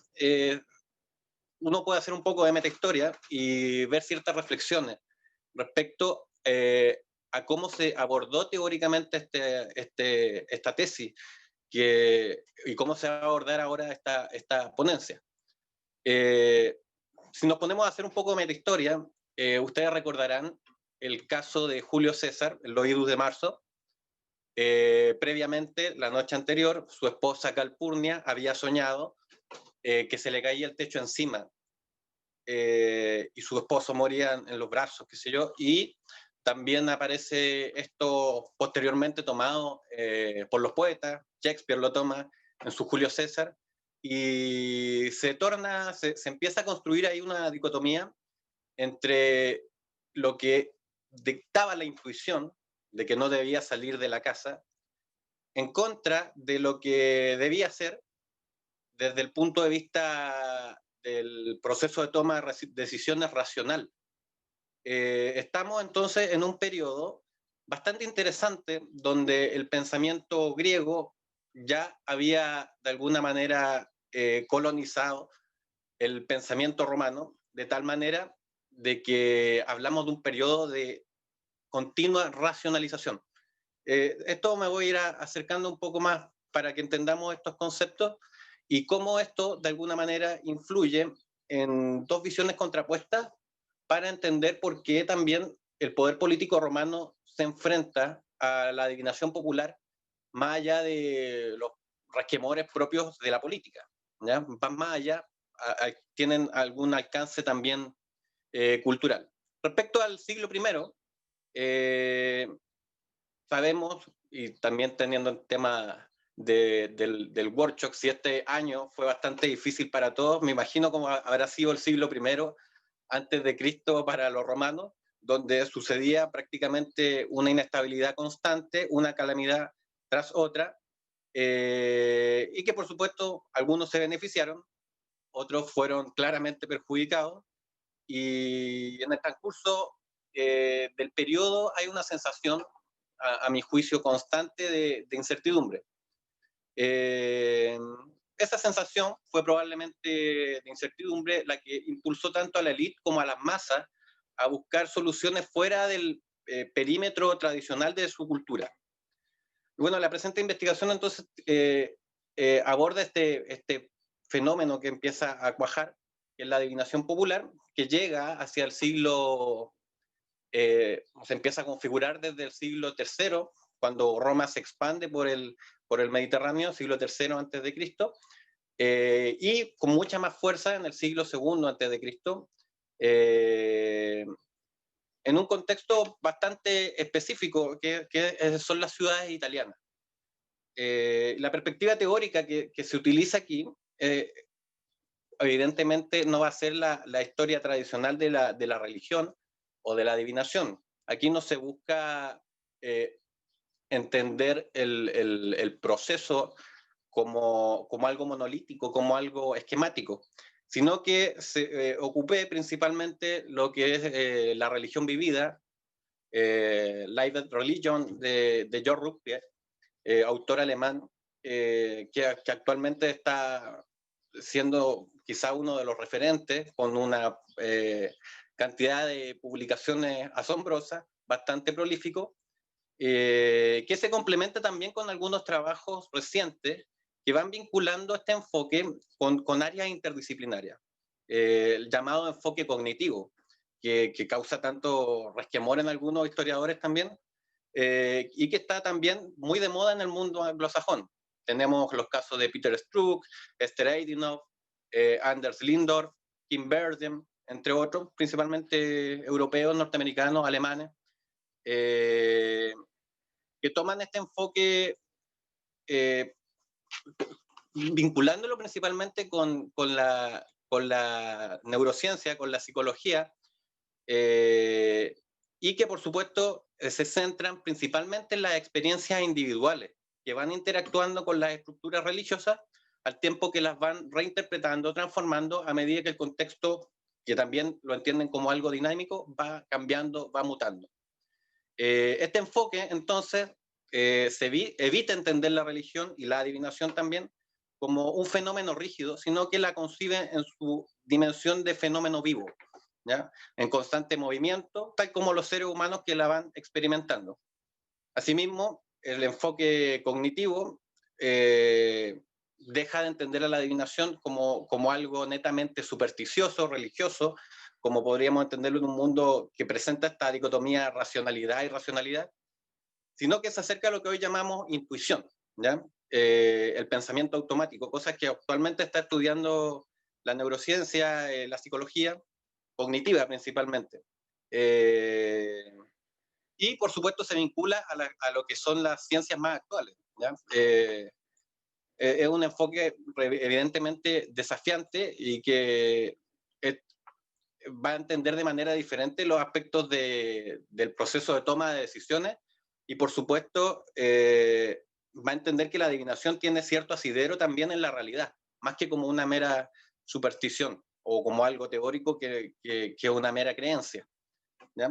uno puede hacer un poco de metahistoria y ver ciertas reflexiones respecto a cómo se abordó teóricamente esta tesis y cómo se va a abordar ahora esta ponencia. Si nos ponemos a hacer un poco de metahistoria, ustedes recordarán el caso de Julio César, el Loidus de marzo. Previamente, la noche anterior, su esposa Calpurnia había soñado que se le caía el techo encima y su esposo moría en los brazos, qué sé yo, y también aparece esto posteriormente tomado por los poetas. Shakespeare lo toma en su Julio César, y se empieza a construir ahí una dicotomía entre lo que dictaba la intuición de que no debía salir de la casa, en contra de lo que debía ser desde el punto de vista del proceso de toma de decisiones racional. Estamos entonces en un periodo bastante interesante donde el pensamiento griego ya había de alguna manera colonizado el pensamiento romano, de tal manera de que hablamos de un periodo de continua racionalización. Esto me voy a ir acercando un poco más para que entendamos estos conceptos y cómo esto de alguna manera influye en dos visiones contrapuestas para entender por qué también el poder político romano se enfrenta a la adivinación popular más allá de los resquemores propios de la política, ¿ya? Van más allá, tienen algún alcance también cultural. Respecto al siglo I, sabemos, y también teniendo el tema del workshop, si este año fue bastante difícil para todos, me imagino cómo habrá sido el siglo I antes de Cristo para los romanos, donde sucedía prácticamente una inestabilidad constante, una calamidad tras otra, y que por supuesto algunos se beneficiaron, otros fueron claramente perjudicados, y en el transcurso del periodo hay una sensación, a mi juicio, constante de incertidumbre. Esa sensación fue probablemente de incertidumbre la que impulsó tanto a la élite como a las masas a buscar soluciones fuera del perímetro tradicional de su cultura. Bueno, la presente investigación entonces aborda este fenómeno que empieza a cuajar, que es la adivinación popular, que llega hacia el siglo, se empieza a configurar desde el siglo III, cuando Roma se expande por el Mediterráneo, siglo III antes de Cristo, y con mucha más fuerza en el siglo II antes de Cristo, en un contexto bastante específico, que son las ciudades italianas. La perspectiva teórica que se utiliza aquí, evidentemente no va a ser la historia tradicional de la religión o de la adivinación. Aquí no se busca entender el proceso como algo monolítico, como algo esquemático, sino que se ocupé principalmente lo que es la religión vivida, Lived Religion de George Ruppier, autor alemán, que actualmente está siendo quizá uno de los referentes, con una cantidad de publicaciones asombrosas, bastante prolífico, que se complementa también con algunos trabajos recientes que van vinculando este enfoque con áreas interdisciplinarias, el llamado enfoque cognitivo, que causa tanto resquemor en algunos historiadores también, y que está también muy de moda en el mundo anglosajón. Tenemos los casos de Peter Struck, Esther Eidinoff, Anders Lindorf, Kim Berdem, entre otros, principalmente europeos, norteamericanos, alemanes, que toman este enfoque vinculándolo principalmente con la neurociencia, con la psicología, y que por supuesto se centran principalmente en las experiencias individuales que van interactuando con las estructuras religiosas al tiempo que las van reinterpretando, transformando a medida que el contexto, que también lo entienden como algo dinámico, va cambiando, va mutando. Este enfoque entonces evita entender la religión y la adivinación también como un fenómeno rígido, sino que la concibe en su dimensión de fenómeno vivo, ¿ya? En constante movimiento, tal como los seres humanos que la van experimentando. Asimismo, el enfoque cognitivo deja de entender a la adivinación como algo netamente supersticioso, religioso, como podríamos entenderlo en un mundo que presenta esta dicotomía racionalidad y irracionalidad, sino que se acerca a lo que hoy llamamos intuición, ¿ya? El pensamiento automático, cosas que actualmente está estudiando la neurociencia, la psicología cognitiva principalmente. Y por supuesto se vincula a lo que son las ciencias más actuales, ¿ya? Es un enfoque evidentemente desafiante y que va a entender de manera diferente los aspectos del proceso de toma de decisiones y por supuesto va a entender que la adivinación tiene cierto asidero también en la realidad, más que como una mera superstición o como algo teórico que una mera creencia, ¿ya?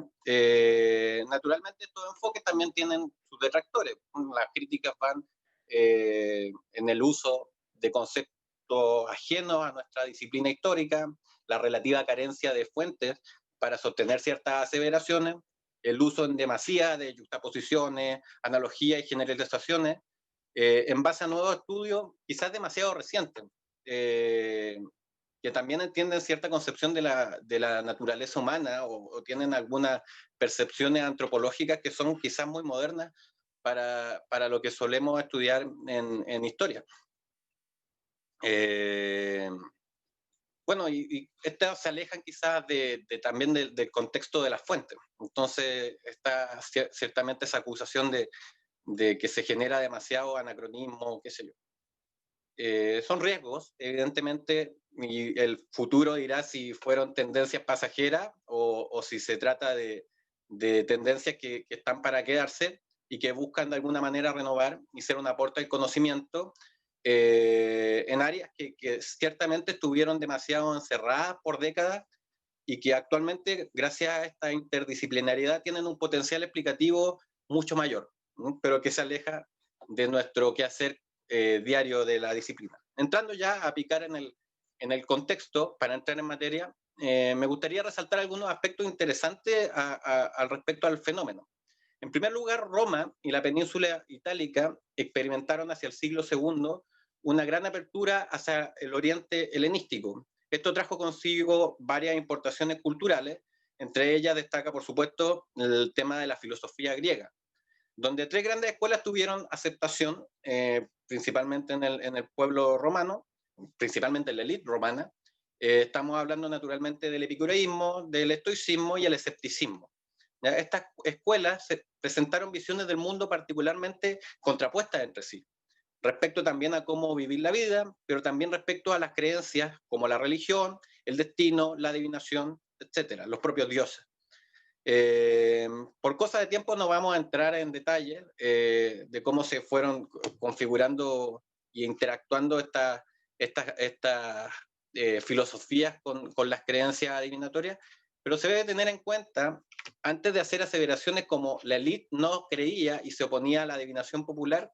Naturalmente estos enfoques también tienen sus detractores. Las críticas van en el uso de conceptos ajenos a nuestra disciplina histórica, la relativa carencia de fuentes para sostener ciertas aseveraciones, el uso en demasía de juxtaposiciones, analogías y generalizaciones, en base a nuevos estudios, quizás demasiado recientes, que también entienden cierta concepción de la naturaleza humana o tienen algunas percepciones antropológicas que son quizás muy modernas para lo que solemos estudiar en historia. Bueno, y estas se alejan quizás también del contexto de las fuentes. Entonces está ciertamente esa acusación de que se genera demasiado anacronismo, qué sé yo. Son riesgos, evidentemente, y el futuro dirá si fueron tendencias pasajeras o si se trata de tendencias que están para quedarse y que buscan de alguna manera renovar y ser un aporte al conocimiento en áreas que ciertamente estuvieron demasiado encerradas por décadas y que actualmente, gracias a esta interdisciplinariedad, tienen un potencial explicativo mucho mayor, ¿no? Pero que se aleja de nuestro quehacer diario de la disciplina. Entrando ya a picar en el contexto, para entrar en materia, me gustaría resaltar algunos aspectos interesantes al respecto al fenómeno. En primer lugar, Roma y la península itálica experimentaron hacia el siglo II una gran apertura hacia el oriente helenístico. Esto trajo consigo varias importaciones culturales, entre ellas destaca, por supuesto, el tema de la filosofía griega, donde tres grandes escuelas tuvieron aceptación, principalmente en el pueblo romano, principalmente en la élite romana. Estamos hablando naturalmente del epicureísmo, del estoicismo y el escepticismo. ¿Ya? Estas escuelas presentaron visiones del mundo particularmente contrapuestas entre sí, respecto también a cómo vivir la vida, pero también respecto a las creencias como la religión, el destino, la adivinación, etcétera, los propios dioses. Por cosa de tiempo no vamos a entrar en detalle de cómo se fueron configurando y interactuando estas filosofías con las creencias adivinatorias, pero se debe tener en cuenta, antes de hacer aseveraciones como la élite no creía y se oponía a la adivinación popular,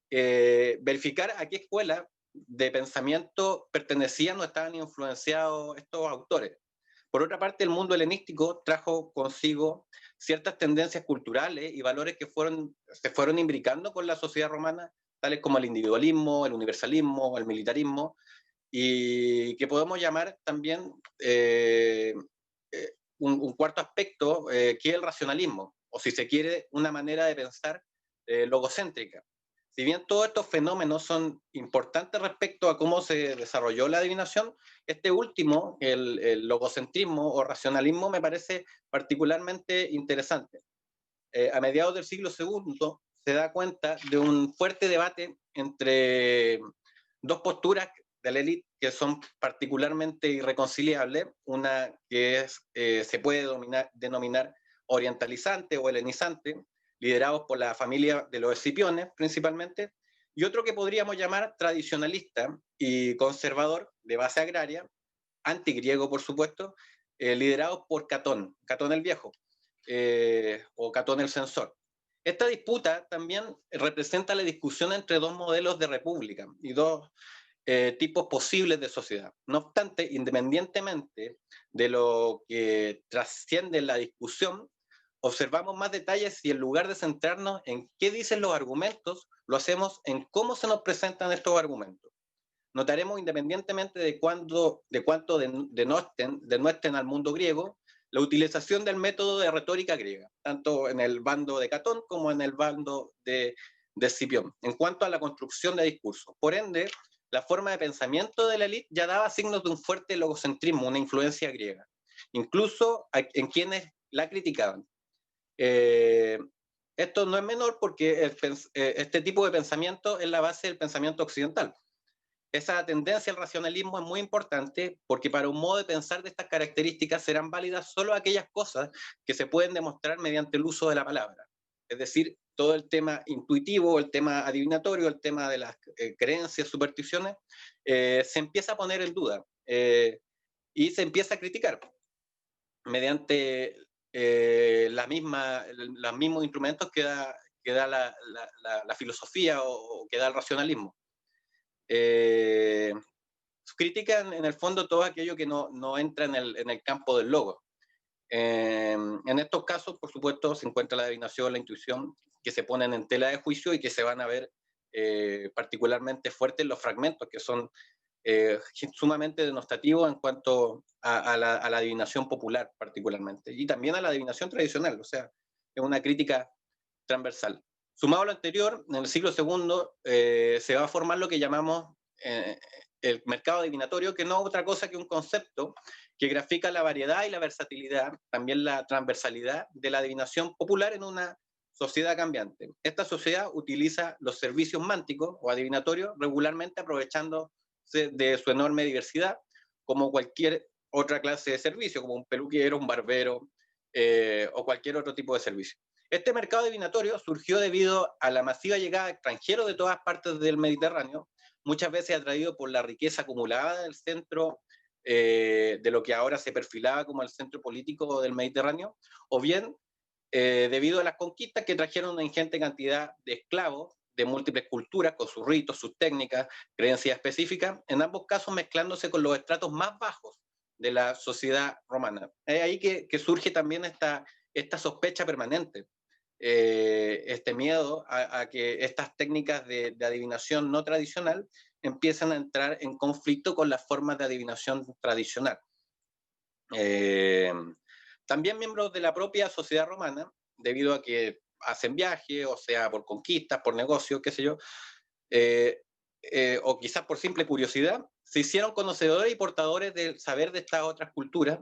verificar a qué escuela de pensamiento pertenecían o estaban influenciados estos autores. Por otra parte, el mundo helenístico trajo consigo ciertas tendencias culturales y valores que se fueron imbricando con la sociedad romana, tales como el individualismo, el universalismo, el militarismo, y que podemos llamar también un cuarto aspecto, que es el racionalismo, o si se quiere, una manera de pensar logocéntrica. Si bien todos estos fenómenos son importantes respecto a cómo se desarrolló la adivinación, este último, el logocentrismo o racionalismo, me parece particularmente interesante. A mediados del siglo II se da cuenta de un fuerte debate entre dos posturas de la élite que son particularmente irreconciliables, una que se puede denominar orientalizante o helenizante, liderados por la familia de los Escipiones principalmente, y otro que podríamos llamar tradicionalista y conservador de base agraria, antigriego por supuesto, liderados por Catón el Viejo, o Catón el Censor. Esta disputa también representa la discusión entre dos modelos de república y dos tipos posibles de sociedad. No obstante, independientemente de lo que trasciende la discusión, observamos más detalles y en lugar de centrarnos en qué dicen los argumentos, lo hacemos en cómo se nos presentan estos argumentos. Notaremos, independientemente de cuánto denuesten al mundo griego, la utilización del método de retórica griega, tanto en el bando de Catón como en el bando de Escipión, en cuanto a la construcción de discursos. Por ende, la forma de pensamiento de la élite ya daba signos de un fuerte logocentrismo, una influencia griega, incluso en quienes la criticaban. Esto no es menor porque este tipo de pensamiento es la base del pensamiento occidental. Esa tendencia al racionalismo es muy importante porque para un modo de pensar de estas características serán válidas solo aquellas cosas que se pueden demostrar mediante el uso de la palabra. Es decir, todo el tema intuitivo, el tema adivinatorio, el tema de las creencias, supersticiones, se empieza a poner en duda y se empieza a criticar mediante los mismos instrumentos que da la filosofía o que da el racionalismo. Critican en el fondo todo aquello que no entra en el campo del logos. En estos casos, por supuesto, se encuentra la adivinación, la intuición, que se ponen en tela de juicio y que se van a ver particularmente fuertes los fragmentos, que son sumamente denostativos en cuanto a la adivinación popular particularmente, y también a la adivinación tradicional, o sea, es una crítica transversal. Sumado a lo anterior, en el siglo II se va a formar lo que llamamos el mercado adivinatorio, que no es otra cosa que un concepto que grafica la variedad y la versatilidad, también la transversalidad de la adivinación popular en una sociedad cambiante. Esta sociedad utiliza los servicios mánticos o adivinatorios regularmente aprovechando de su enorme diversidad, como cualquier otra clase de servicio, como un peluquero, un barbero o cualquier otro tipo de servicio. Este mercado adivinatorio surgió debido a la masiva llegada de extranjeros de todas partes del Mediterráneo, muchas veces atraído por la riqueza acumulada del centro de lo que ahora se perfilaba como el centro político del Mediterráneo, o bien debido a las conquistas que trajeron una ingente cantidad de esclavos de múltiples culturas, con sus ritos, sus técnicas, creencias específicas, en ambos casos mezclándose con los estratos más bajos de la sociedad romana. Es ahí que surge también esta sospecha permanente, este miedo a que estas técnicas de adivinación no tradicional empiezan a entrar en conflicto con las formas de adivinación tradicional. También miembros de la propia sociedad romana, debido a que hacen viajes, o sea, por conquistas, por negocios, qué sé yo, o quizás por simple curiosidad, se hicieron conocedores y portadores del saber de estas otras culturas,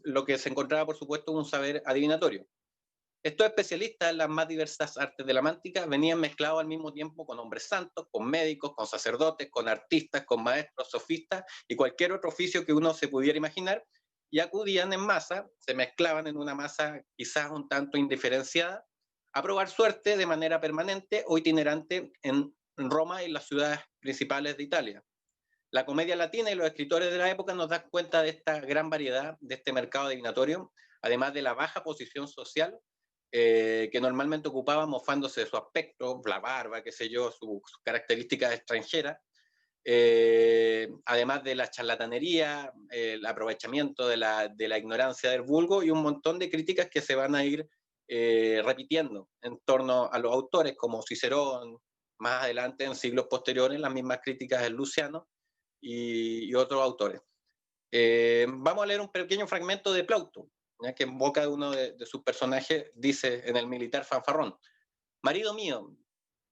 lo que se encontraba, por supuesto, un saber adivinatorio. Estos especialistas en las más diversas artes de la mántica venían mezclados al mismo tiempo con hombres santos, con médicos, con sacerdotes, con artistas, con maestros, sofistas y cualquier otro oficio que uno se pudiera imaginar, y acudían en masa, se mezclaban en una masa quizás un tanto indiferenciada, a probar suerte de manera permanente o itinerante en Roma y en las ciudades principales de Italia. La comedia latina y los escritores de la época nos dan cuenta de esta gran variedad, de este mercado adivinatorio, además de la baja posición social que normalmente ocupaba mofándose de su aspecto, la barba, qué sé yo, sus características extranjeras, además de la charlatanería, el aprovechamiento de la ignorancia del vulgo y un montón de críticas que se van a ir repitiendo en torno a los autores como Cicerón, más adelante en siglos posteriores, las mismas críticas de Luciano y otros autores. Vamos a leer un pequeño fragmento de Plauto, ¿ya? Que en boca de uno de sus personajes dice en el militar fanfarrón: marido mío,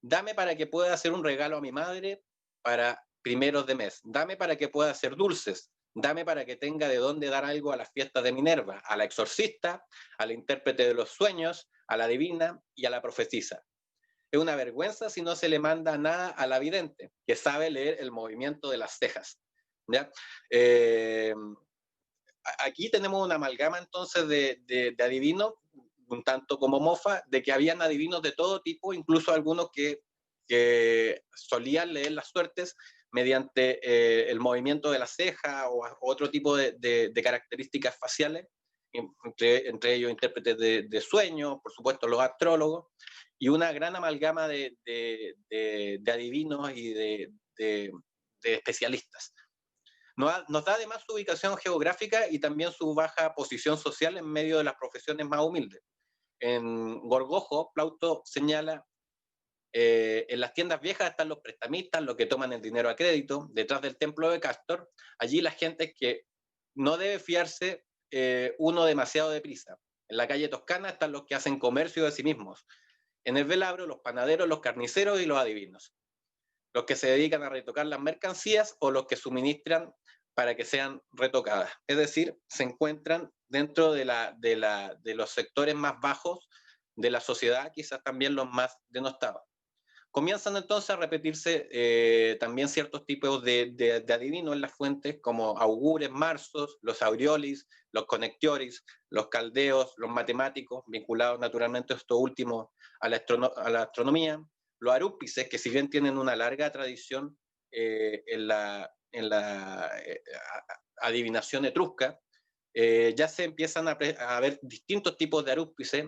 dame para que pueda hacer un regalo a mi madre para primeros de mes, dame para que pueda hacer dulces, dame para que tenga de dónde dar algo a las fiestas de Minerva, a la exorcista, a la intérprete de los sueños, a la divina y a la profetisa. Es una vergüenza si no se le manda nada a la vidente, que sabe leer el movimiento de las cejas, ¿ya? Aquí tenemos una amalgama entonces de adivinos, un tanto como mofa, de que habían adivinos de todo tipo, incluso algunos que solían leer las suertes mediante el movimiento de la ceja o otro tipo de características faciales, entre ellos intérpretes de sueños, por supuesto los astrólogos, y una gran amalgama de adivinos y de especialistas. Nos da además su ubicación geográfica y también su baja posición social en medio de las profesiones más humildes. En Gorgojo, Plauto señala: en las tiendas viejas están los prestamistas, los que toman el dinero a crédito, detrás del templo de Cástor, allí la gente que no debe fiarse uno demasiado deprisa. En la calle Toscana están los que hacen comercio de sí mismos. En el Velabro, los panaderos, los carniceros y los adivinos. Los que se dedican a retocar las mercancías o los que suministran para que sean retocadas. Es decir, se encuentran dentro de los sectores más bajos de la sociedad, quizás también los más denostados. Comienzan entonces a repetirse también ciertos tipos de adivinos en las fuentes, como augures, marzos, los aureolis, los conectioris, los caldeos, los matemáticos, vinculados naturalmente estos últimos a la astronomía, los arúspices, que si bien tienen una larga tradición en la adivinación etrusca, ya se empiezan a ver distintos tipos de arúspices,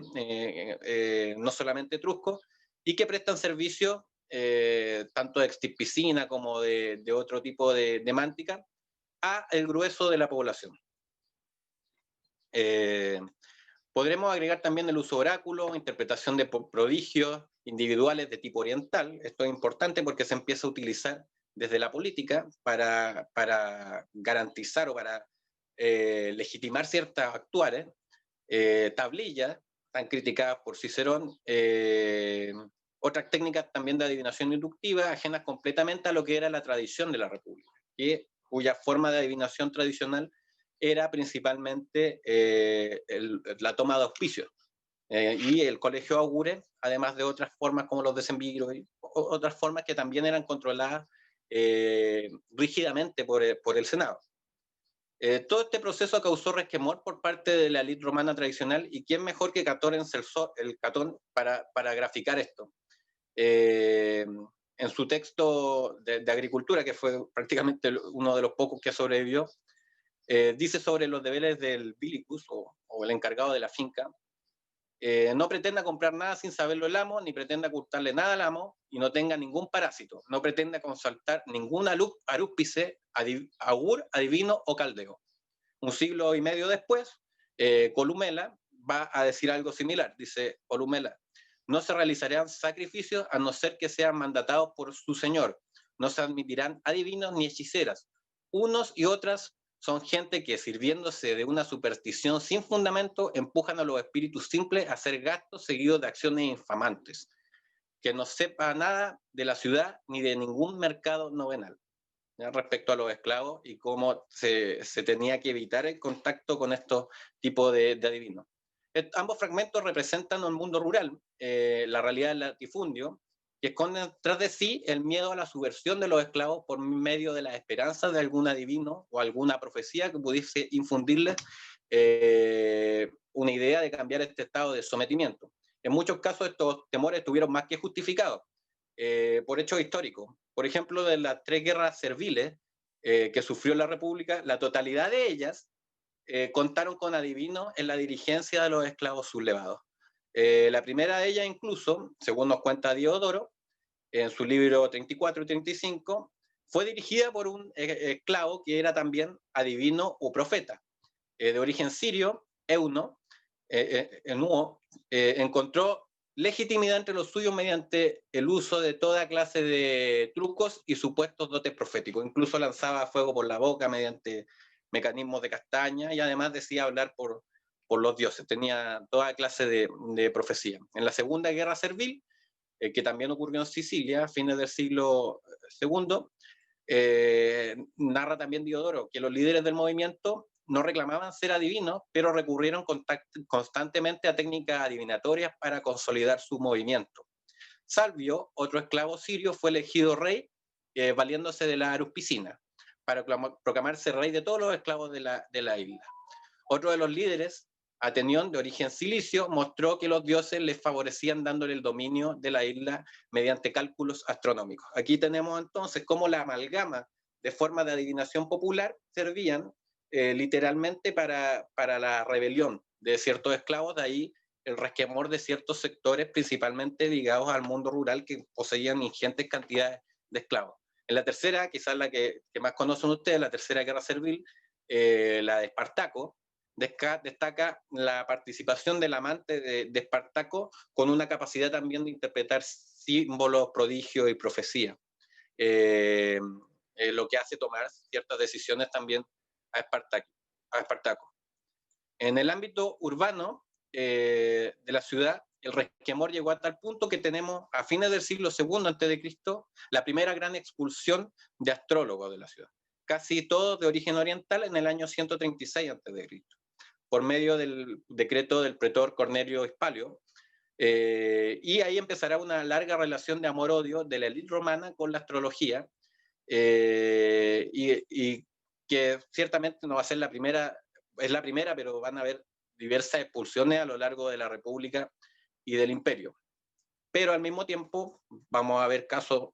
no solamente etruscos, y que prestan servicio tanto de extipicina como de otro tipo de mántica a el grueso de la población. Podremos agregar también el uso oráculo, interpretación de prodigios individuales de tipo oriental. Esto es importante porque se empieza a utilizar desde la política para garantizar o para legitimar ciertos actuares. Tablillas, tan criticadas por Cicerón, otras técnicas también de adivinación inductiva, ajenas completamente a lo que era la tradición de la República, cuya forma de adivinación tradicional era principalmente la toma de auspicios y el colegio augure, además de otras formas como los decemviros y otras formas que también eran controladas rígidamente por el Senado. Todo este proceso causó resquemor por parte de la élite romana tradicional, y quién mejor que Catón el Catón para graficar esto. en su texto de agricultura, que fue prácticamente uno de los pocos que sobrevivió, dice sobre los deberes del vilicus, o el encargado de la finca: no pretenda comprar nada sin saberlo el amo, ni pretenda ocultarle nada al amo, y no tenga ningún parásito, no pretenda consultar ningún arúspice, augur, adivino o caldeo. Un siglo y medio después, Columela va a decir algo similar. Dice Columela: no se realizarán sacrificios a no ser que sean mandatados por su señor, no se admitirán adivinos ni hechiceras. Unos y otras son gente que, sirviéndose de una superstición sin fundamento, empujan a los espíritus simples a hacer gastos seguidos de acciones infamantes. Que no sepa nada de la ciudad ni de ningún mercado novenal. ¿Ya? Respecto a los esclavos y cómo se tenía que evitar el contacto con estos tipos de adivinos. Ambos fragmentos representan un mundo rural, la realidad del latifundio, que esconden tras de sí el miedo a la subversión de los esclavos por medio de la esperanza de algún adivino o alguna profecía que pudiese infundirles una idea de cambiar este estado de sometimiento. En muchos casos estos temores estuvieron más que justificados por hechos históricos. Por ejemplo, de las 3 guerras serviles que sufrió la República, la totalidad de ellas contaron con adivinos en la dirigencia de los esclavos sublevados. La primera de ellas, incluso, según nos cuenta Diodoro, en su libro 34 y 35, fue dirigida por un esclavo que era también adivino o profeta. De origen sirio, Euno, encontró legitimidad entre los suyos mediante el uso de toda clase de trucos y supuestos dotes proféticos. Incluso lanzaba fuego por la boca mediante mecanismos de castaña, y además decía hablar por los dioses. Tenía toda clase de profecía. En la Segunda Guerra Servil, que también ocurrió en Sicilia a fines del siglo II, narra también Diodoro que los líderes del movimiento no reclamaban ser adivinos, pero recurrieron constantemente a técnicas adivinatorias para consolidar su movimiento. Salvio, otro esclavo sirio, fue elegido rey valiéndose de la aruspicina para proclamarse rey de todos los esclavos de la isla. Otro de los líderes, Atenión, de origen cilicio, mostró que los dioses les favorecían dándole el dominio de la isla mediante cálculos astronómicos. Aquí tenemos entonces cómo la amalgama de formas de adivinación popular servían literalmente para la rebelión de ciertos esclavos, de ahí el resquemor de ciertos sectores, principalmente ligados al mundo rural, que poseían ingentes cantidades de esclavos. En la tercera, quizás la que más conocen ustedes, la Tercera Guerra Servil, la de Espartaco, destaca la participación del amante de Espartaco con una capacidad también de interpretar símbolos, prodigios y profecía, lo que hace tomar ciertas decisiones también a Espartaco. En el ámbito urbano de la ciudad, el resquemor llegó a tal punto que tenemos a fines del siglo II a.C. la primera gran expulsión de astrólogos de la ciudad, casi todos de origen oriental, en el año 136 a.C., por medio del decreto del pretor Cornelio Hispalio, y ahí empezará una larga relación de amor-odio de la élite romana con la astrología, y que ciertamente no va a ser la primera, es la primera, pero van a haber diversas expulsiones a lo largo de la República y del Imperio. Pero al mismo tiempo vamos a ver casos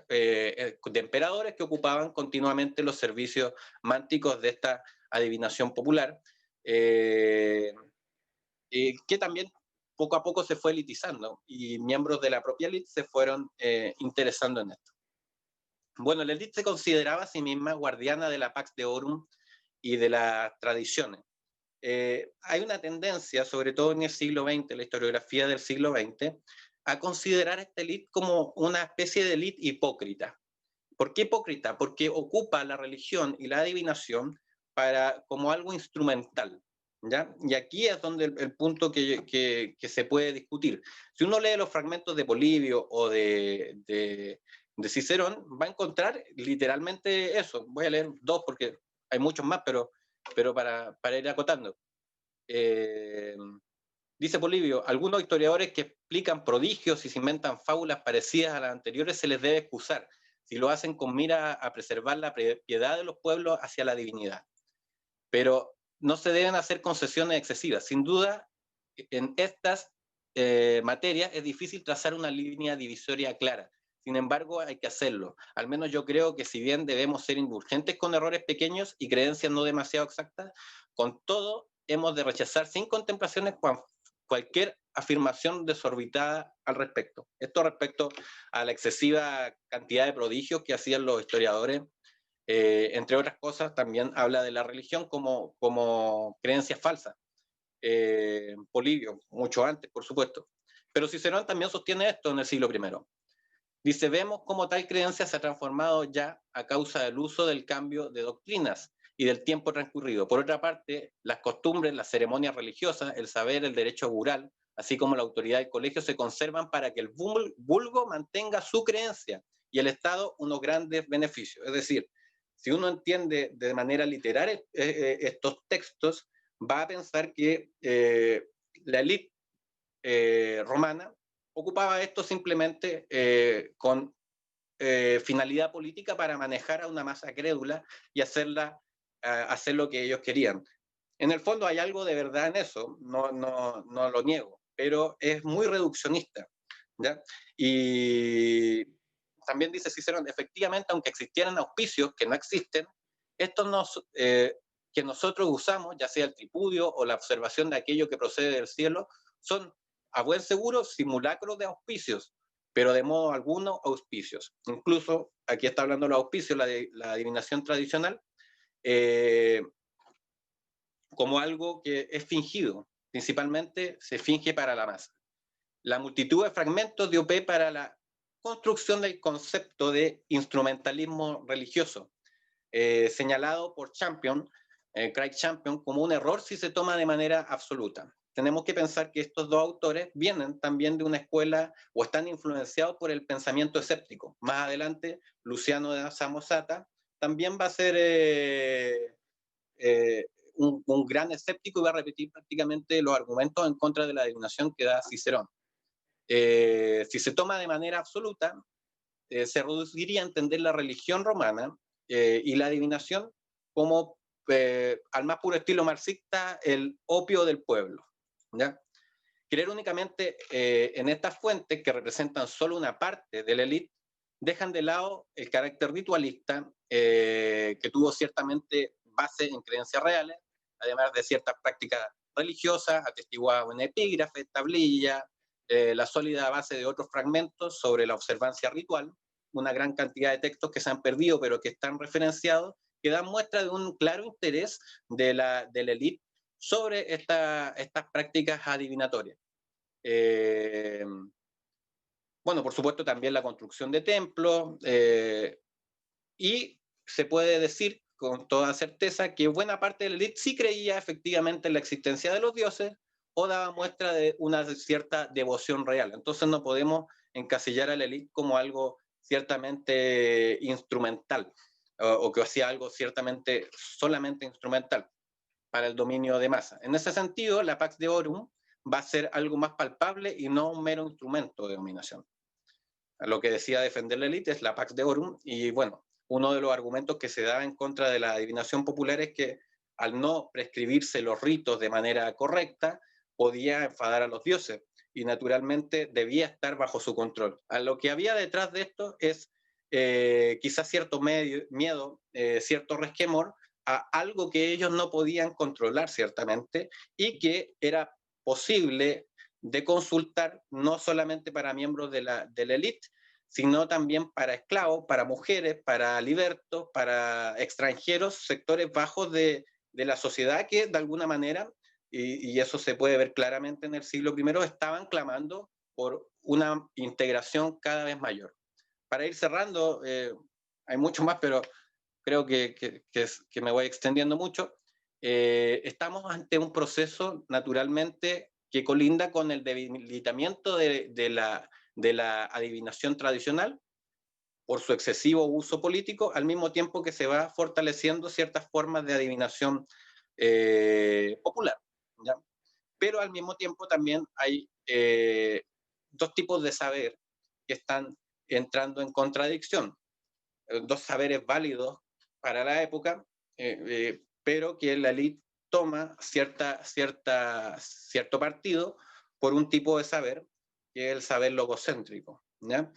de emperadores que ocupaban continuamente los servicios mánticos de esta adivinación popular, que también poco a poco se fue elitizando y miembros de la propia élite se fueron interesando en esto. Bueno, la élite se consideraba a sí misma guardiana de la Pax Deorum y de las tradiciones. Hay una tendencia, sobre todo en el siglo XX, la historiografía del siglo XX, a considerar a esta élite como una especie de élite hipócrita. ¿Por qué hipócrita? Porque ocupa la religión y la adivinación como algo instrumental, ¿ya? Y aquí es donde el punto que se puede discutir. Si uno lee los fragmentos de Polibio o de Cicerón, va a encontrar literalmente eso. Voy a leer 2 porque hay muchos más, pero para ir acotando. Dice Polibio: algunos historiadores que explican prodigios y se inventan fábulas parecidas a las anteriores se les debe excusar, si lo hacen con mira a preservar la piedad de los pueblos hacia la divinidad. Pero no se deben hacer concesiones excesivas. Sin duda, en estas materias es difícil trazar una línea divisoria clara. Sin embargo, hay que hacerlo. Al menos yo creo que si bien debemos ser indulgentes con errores pequeños y creencias no demasiado exactas, con todo hemos de rechazar sin contemplaciones cualquier afirmación desorbitada al respecto. Esto respecto a la excesiva cantidad de prodigios que hacían los historiadores. Entre otras cosas, también habla de la religión como creencia falsa. Polibio, mucho antes, por supuesto. Pero Cicerón también sostiene esto en el siglo I. Dice, vemos cómo tal creencia se ha transformado ya a causa del uso del cambio de doctrinas y del tiempo transcurrido. Por otra parte, las costumbres, las ceremonias religiosas, el saber, el derecho augural, así como la autoridad del colegio, se conservan para que el vulgo mantenga su creencia y el Estado unos grandes beneficios. Es decir, si uno entiende de manera literal estos textos, va a pensar que la élite romana ocupaba esto simplemente con finalidad política para manejar a una masa crédula y hacerla hacer lo que ellos querían. En el fondo hay algo de verdad en eso, no lo niego, pero es muy reduccionista, ¿ya? Y también dice Cicerón, efectivamente, aunque existieran auspicios que no existen, estos que nosotros usamos, ya sea el tripudio o la observación de aquello que procede del cielo, son a buen seguro simulacros de auspicios, pero de modo alguno auspicios. Incluso, aquí está hablando de los auspicios, la adivinación tradicional, como algo que es fingido, principalmente se finge para la masa. La multitud de fragmentos dio pie para la construcción del concepto de instrumentalismo religioso, señalado por Craig Champion, como un error si se toma de manera absoluta. Tenemos que pensar que estos dos autores vienen también de una escuela o están influenciados por el pensamiento escéptico. Más adelante, Luciano de Samosata también va a ser un gran escéptico y va a repetir prácticamente los argumentos en contra de la adivinación que da Cicerón. Si se toma de manera absoluta, se reduciría a entender la religión romana y la adivinación como, al más puro estilo marxista, el opio del pueblo, ¿ya? Creer únicamente en estas fuentes que representan solo una parte de la élite dejan de lado el carácter ritualista que tuvo ciertamente base en creencias reales, además de ciertas prácticas religiosas atestiguadas en epígrafes, tablillas, la sólida base de otros fragmentos sobre la observancia ritual, una gran cantidad de textos que se han perdido pero que están referenciados, que dan muestra de un claro interés de la élite sobre estas prácticas adivinatorias. Bueno, por supuesto también la construcción de templos, y se puede decir con toda certeza que buena parte de la élite sí creía efectivamente en la existencia de los dioses o daba muestra de una cierta devoción real. Entonces no podemos encasillar a la élite como algo ciertamente instrumental o que hacía algo ciertamente solamente instrumental para el dominio de masa. En ese sentido, la Pax Deorum va a ser algo más palpable y no un mero instrumento de dominación. Lo que decía defender la élite es la Pax Deorum, y bueno, uno de los argumentos que se da en contra de la adivinación popular es que al no prescribirse los ritos de manera correcta, podía enfadar a los dioses y naturalmente debía estar bajo su control. A lo que había detrás de esto es quizás cierto miedo, cierto resquemor a algo que ellos no podían controlar ciertamente y que era posible de consultar no solamente para miembros de la élite, sino también para esclavos, para mujeres, para libertos, para extranjeros, sectores bajos de la sociedad que de alguna manera, y eso se puede ver claramente en el siglo I, estaban clamando por una integración cada vez mayor. Para ir cerrando, hay mucho más, pero creo que me voy extendiendo mucho. Estamos ante un proceso naturalmente que colinda con el debilitamiento de la adivinación tradicional por su excesivo uso político, al mismo tiempo que se va fortaleciendo ciertas formas de adivinación popular, ¿ya? Pero al mismo tiempo también hay dos tipos de saber que están entrando en contradicción. Dos saberes válidos para la época, pero que la élite toma cierto partido por un tipo de saber, que es el saber logocéntrico, ¿ya?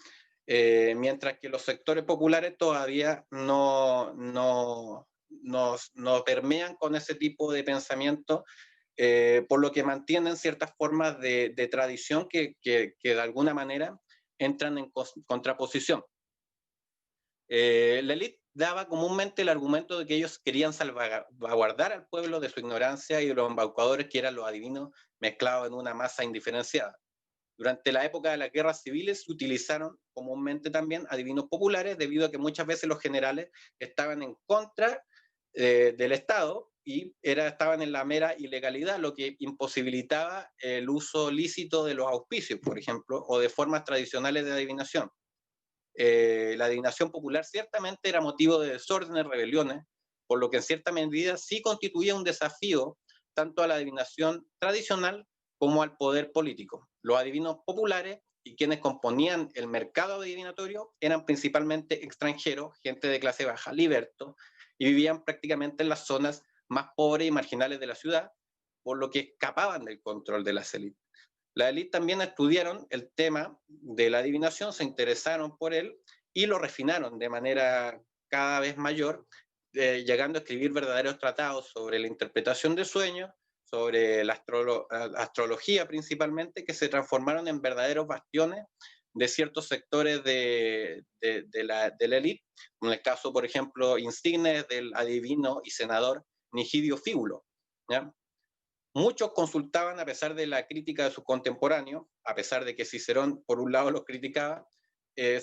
mientras que los sectores populares todavía no permean con ese tipo de pensamiento, por lo que mantienen ciertas formas de tradición que de alguna manera entran en contraposición. La élite daba comúnmente el argumento de que ellos querían salvaguardar al pueblo de su ignorancia y de los embaucadores que eran los adivinos mezclados en una masa indiferenciada. Durante la época de las guerras civiles se utilizaron comúnmente también adivinos populares debido a que muchas veces los generales estaban en contra del Estado y estaban en la mera ilegalidad, lo que imposibilitaba el uso lícito de los auspicios, por ejemplo, o de formas tradicionales de adivinación. La adivinación popular ciertamente era motivo de desórdenes, rebeliones, por lo que en cierta medida sí constituía un desafío tanto a la adivinación tradicional como al poder político. Los adivinos populares y quienes componían el mercado adivinatorio eran principalmente extranjeros, gente de clase baja, libertos, y vivían prácticamente en las zonas más pobres y marginales de la ciudad, por lo que escapaban del control de las élites. Las élites también estudiaron el tema de la adivinación, se interesaron por él y lo refinaron de manera cada vez mayor, llegando a escribir verdaderos tratados sobre la interpretación de sueños, sobre la astrología principalmente, que se transformaron en verdaderos bastiones de ciertos sectores de la élite, en el caso, por ejemplo, insigne del adivino y senador Nigidio Fíbulo, ¿ya? Muchos consultaban a pesar de la crítica de sus contemporáneos, a pesar de que Cicerón por un lado los criticaba,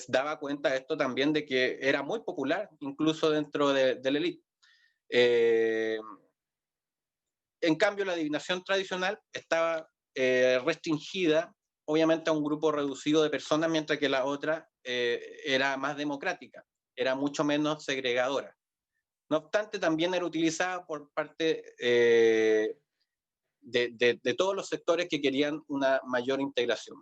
daba cuenta de esto también de que era muy popular incluso dentro de la élite. En cambio, la adivinación tradicional estaba restringida obviamente a un grupo reducido de personas, mientras que la otra era más democrática, era mucho menos segregadora. No obstante, también era utilizada por parte de todos los sectores que querían una mayor integración.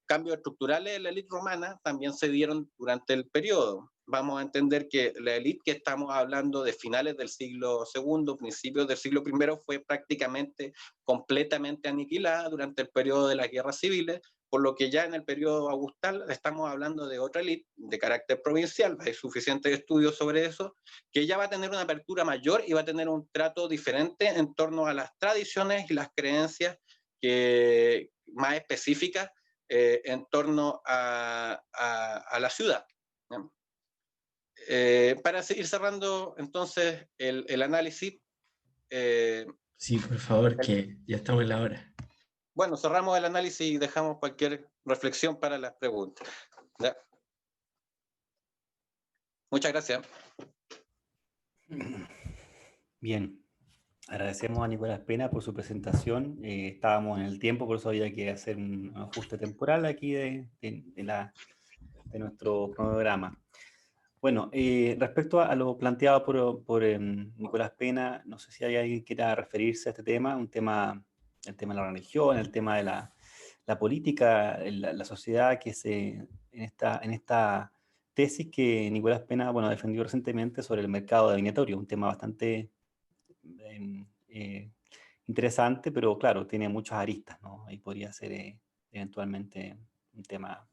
Cambios estructurales en la élite romana también se dieron durante el periodo. Vamos a entender que la élite que estamos hablando de finales del siglo II, principios del siglo I, fue prácticamente completamente aniquilada durante el periodo de las guerras civiles, por lo que ya en el periodo augustal estamos hablando de otra élite de carácter provincial, hay suficientes estudios sobre eso, que ya va a tener una apertura mayor y va a tener un trato diferente en torno a las tradiciones y las creencias más específicas en torno a la ciudad. Para seguir cerrando entonces el análisis. Sí, por favor, que ya estamos en la hora. Bueno, cerramos el análisis y dejamos cualquier reflexión para las preguntas. ¿Ya? Muchas gracias. Bien, agradecemos a Nicolás Pena por su presentación. Estábamos en el tiempo, por eso había que hacer un ajuste temporal aquí de nuestro programa. Bueno, respecto a lo planteado por Nicolás Pena, no sé si hay alguien que quiera referirse a este tema, el tema de la religión, el tema de la política, la sociedad que en esta tesis que Nicolás Pena, bueno, defendió recientemente sobre el mercado adivinatorio, un tema bastante interesante, pero claro, tiene muchas aristas, ¿no? Ahí podría ser eventualmente un tema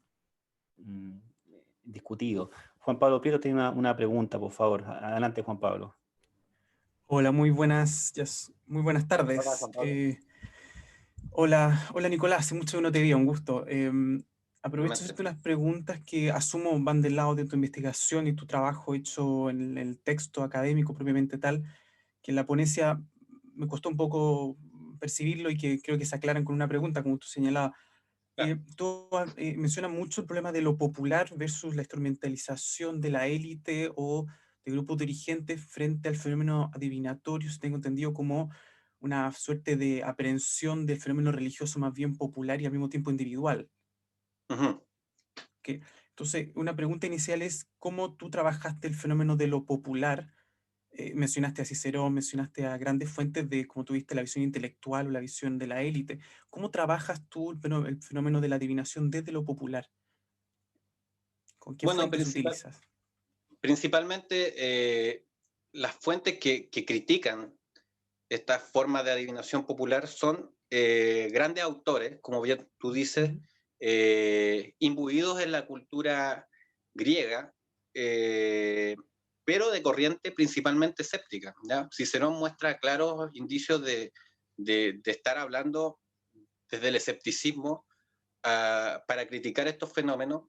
discutido. Juan Pablo Prieto tiene una pregunta, por favor. Adelante, Juan Pablo. Hola, muy buenas tardes. Hola, Juan Pablo. Hola Nicolás, hace mucho que no te veía, un gusto. Aprovecho de hacerte unas preguntas que asumo van del lado de tu investigación y tu trabajo hecho en el texto académico propiamente tal, que en la ponencia me costó un poco percibirlo y que creo que se aclaran con una pregunta, como tú señalabas. Tú mencionas mucho el problema de lo popular versus la instrumentalización de la élite o de grupos dirigentes frente al fenómeno adivinatorio, si tengo entendido como una suerte de aprehensión del fenómeno religioso más bien popular y al mismo tiempo individual. ¿Okay? Entonces, una pregunta inicial es, ¿cómo tú trabajaste el fenómeno de lo popular? Mencionaste a Cicerón, mencionaste a grandes fuentes de, como tuviste, la visión intelectual o la visión de la élite. ¿Cómo trabajas tú el fenómeno de la adivinación desde lo popular? ¿Con qué fuentes utilizas? Principalmente las fuentes que critican esta forma de adivinación popular son grandes autores, como bien tú dices, imbuidos en la cultura griega, pero de corriente principalmente escéptica, ¿ya? Cicerón muestra claros indicios de estar hablando desde el escepticismo para criticar estos fenómenos,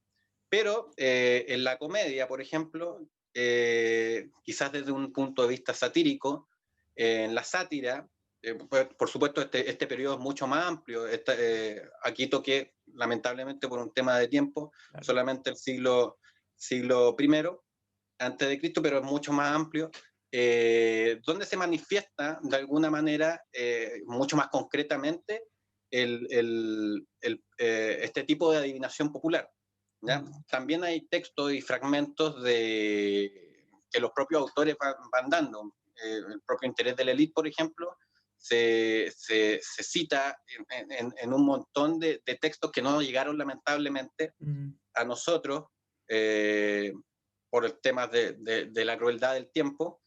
pero en la comedia, por ejemplo, quizás desde un punto de vista satírico, en la sátira, por supuesto este periodo es mucho más amplio, aquí toqué lamentablemente por un tema de tiempo, claro, solamente el siglo I antes de Cristo, pero es mucho más amplio, donde se manifiesta de alguna manera mucho más concretamente este tipo de adivinación popular, ¿ya? También hay textos y fragmentos que los propios autores van dando. El propio interés de la élite, por ejemplo, se cita en un montón de textos que no llegaron lamentablemente a nosotros por el tema de la crueldad del tiempo,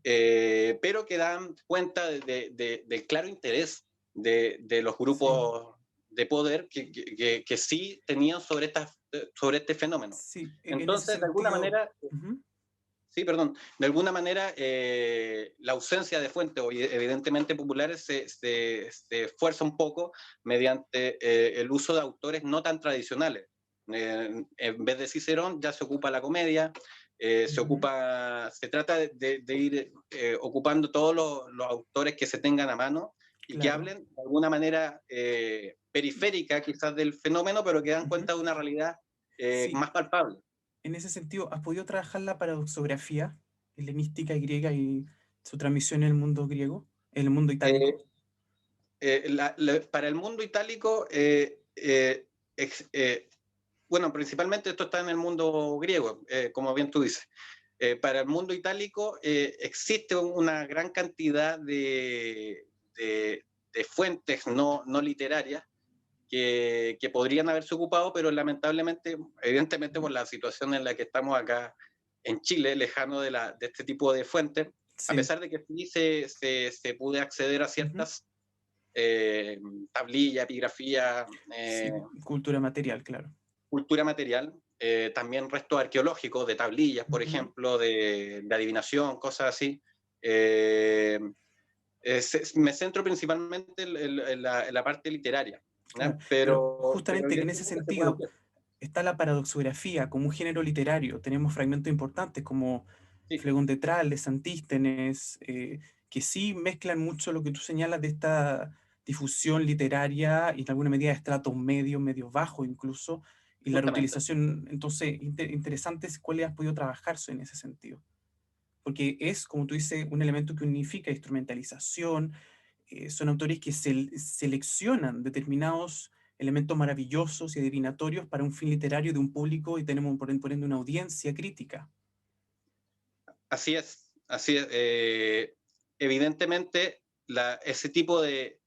pero que dan cuenta del claro interés de los grupos de poder que sí tenían sobre este fenómeno. Sí, entonces, de alguna manera, sí, perdón, de alguna manera la ausencia de fuentes evidentemente populares se esfuerza un poco mediante el uso de autores no tan tradicionales. En vez de Cicerón ya se ocupa la comedia, se trata de ir ocupando todos los autores que se tengan a mano y que hablen de alguna manera periférica quizás del fenómeno, pero que dan cuenta de una realidad más palpable. En ese sentido, ¿has podido trabajar la paradoxografía helenística y griega y su transmisión en el mundo griego, en el mundo itálico? Para el mundo itálico, bueno, principalmente esto está en el mundo griego, como bien tú dices. Para el mundo itálico existe una gran cantidad de fuentes no literarias que podrían haberse ocupado, pero lamentablemente, evidentemente por la situación en la que estamos acá en Chile, lejano de este tipo de fuentes, sí, a pesar de que sí se pude acceder a ciertas tablillas, epigrafía, sí, cultura material, claro. Cultura material, también restos arqueológicos de tablillas, por ejemplo, de adivinación, cosas así. Me centro principalmente en la parte literaria. Claro, pero justamente en ese sentido está la paradoxografía como un género literario. Tenemos fragmentos importantes como Flegón de Tralles, Antístenes, que sí mezclan mucho lo que tú señalas de esta difusión literaria y en alguna medida de estratos medios, medios bajos incluso, y la reutilización. Entonces, interesante es cuál has podido trabajar en ese sentido. Porque es, como tú dices, un elemento que unifica instrumentalización. Son autores que seleccionan determinados elementos maravillosos y adivinatorios para un fin literario de un público y tenemos por ende una audiencia crítica. Así es, así es. Evidentemente, ese tipo de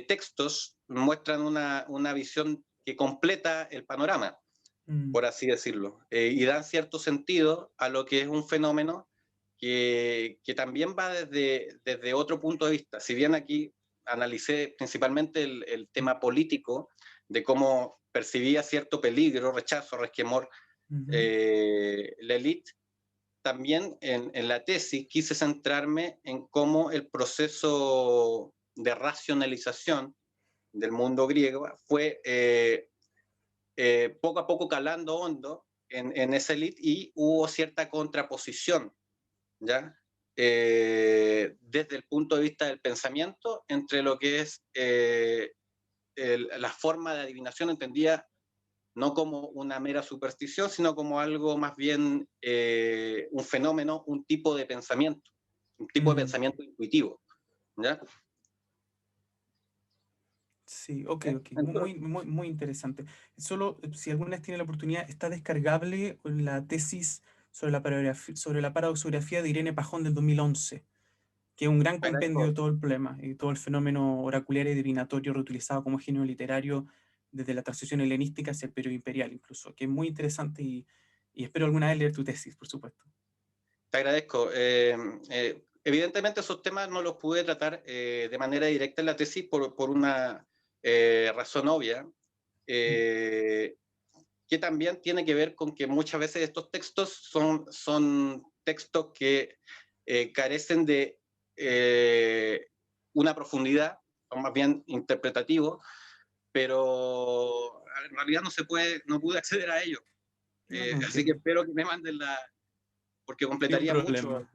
textos muestran una visión que completa el panorama, por así decirlo, y dan cierto sentido a lo que es un fenómeno que también va desde otro punto de vista. Si bien aquí analicé principalmente el tema político, de cómo percibía cierto peligro, rechazo, resquemor, la élite, también en la tesis quise centrarme en cómo el proceso de racionalización del mundo griego fue poco a poco calando hondo en esa élite y hubo cierta contraposición, ¿ya? Desde el punto de vista del pensamiento entre lo que es la forma de adivinación entendida no como una mera superstición, sino como algo más bien un fenómeno, un tipo de pensamiento pensamiento intuitivo, ¿ya? Sí, ok. Muy interesante. Solo, si alguna vez tiene la oportunidad, está descargable la tesis sobre la paradoxografía de Irene Pajón del 2011, que es un gran compendio de todo el problema y todo el fenómeno oracular y divinatorio reutilizado como género literario desde la transición helenística hacia el periodo imperial incluso, que es muy interesante y espero alguna vez leer tu tesis, por supuesto. Te agradezco. Evidentemente esos temas no los pude tratar de manera directa en la tesis por una razón obvia, que que también tiene que ver con que muchas veces estos textos son textos que carecen de una profundidad, son más bien interpretativos, pero en realidad no pude acceder a ellos. Así que espero que me manden porque completaría mucho.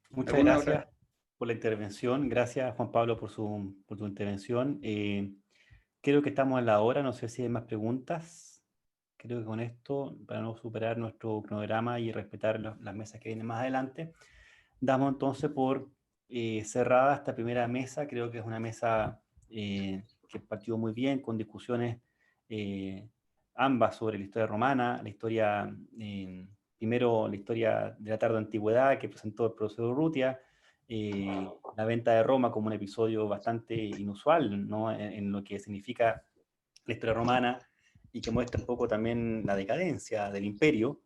Muchas gracias por la intervención. Gracias, Juan Pablo, por tu intervención. Creo que estamos en la hora. No sé si hay más preguntas. Creo que con esto, para no superar nuestro cronograma y respetar las mesas que vienen más adelante, damos entonces por cerrada esta primera mesa. Creo que es una mesa que partió muy bien, con discusiones ambas sobre la historia romana, la historia, primero la historia de la tarde antigüedad que presentó el profesor Urrutia, la venta de Roma como un episodio bastante inusual, ¿no? en lo que significa la historia romana, y que muestra un poco también la decadencia del imperio.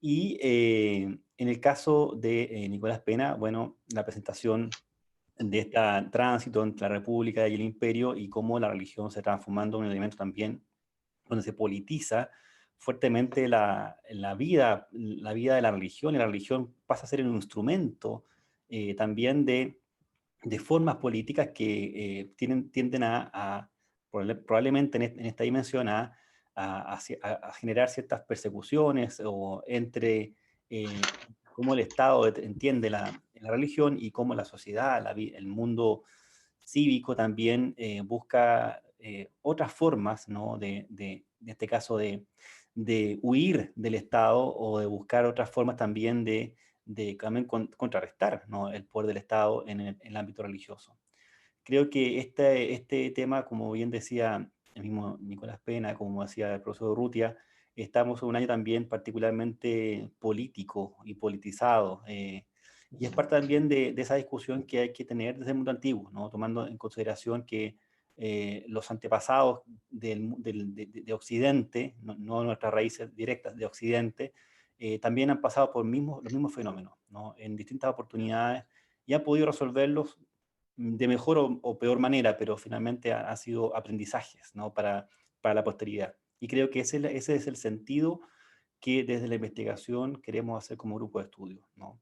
Y en el caso de Nicolás Pena, bueno, la presentación de este tránsito entre la República y el Imperio y cómo la religión se transformando en un elemento también donde se politiza fuertemente la vida de la religión, y la religión pasa a ser un instrumento también de formas políticas que tienden probablemente en esta dimensión a generar ciertas persecuciones o entre cómo el Estado entiende la religión y cómo la sociedad, el mundo cívico también busca otras formas, ¿no? En este caso, de huir del Estado, o de buscar otras formas también de también contrarrestar, ¿no? el poder del Estado en el ámbito religioso. Creo que este tema, como bien decía el mismo Nicolás Pena, como decía el profesor Urrutia, estamos en un año también particularmente político y politizado, y es parte también de esa discusión que hay que tener desde el mundo antiguo, ¿no? Tomando en consideración que los antepasados de Occidente, no nuestras raíces directas de Occidente, también han pasado por los mismos fenómenos, ¿no? En distintas oportunidades, y han podido resolverlos de mejor o peor manera, pero finalmente han sido aprendizajes, ¿no? para la posteridad. Y creo que ese es el sentido que desde la investigación queremos hacer como grupo de estudio, ¿no?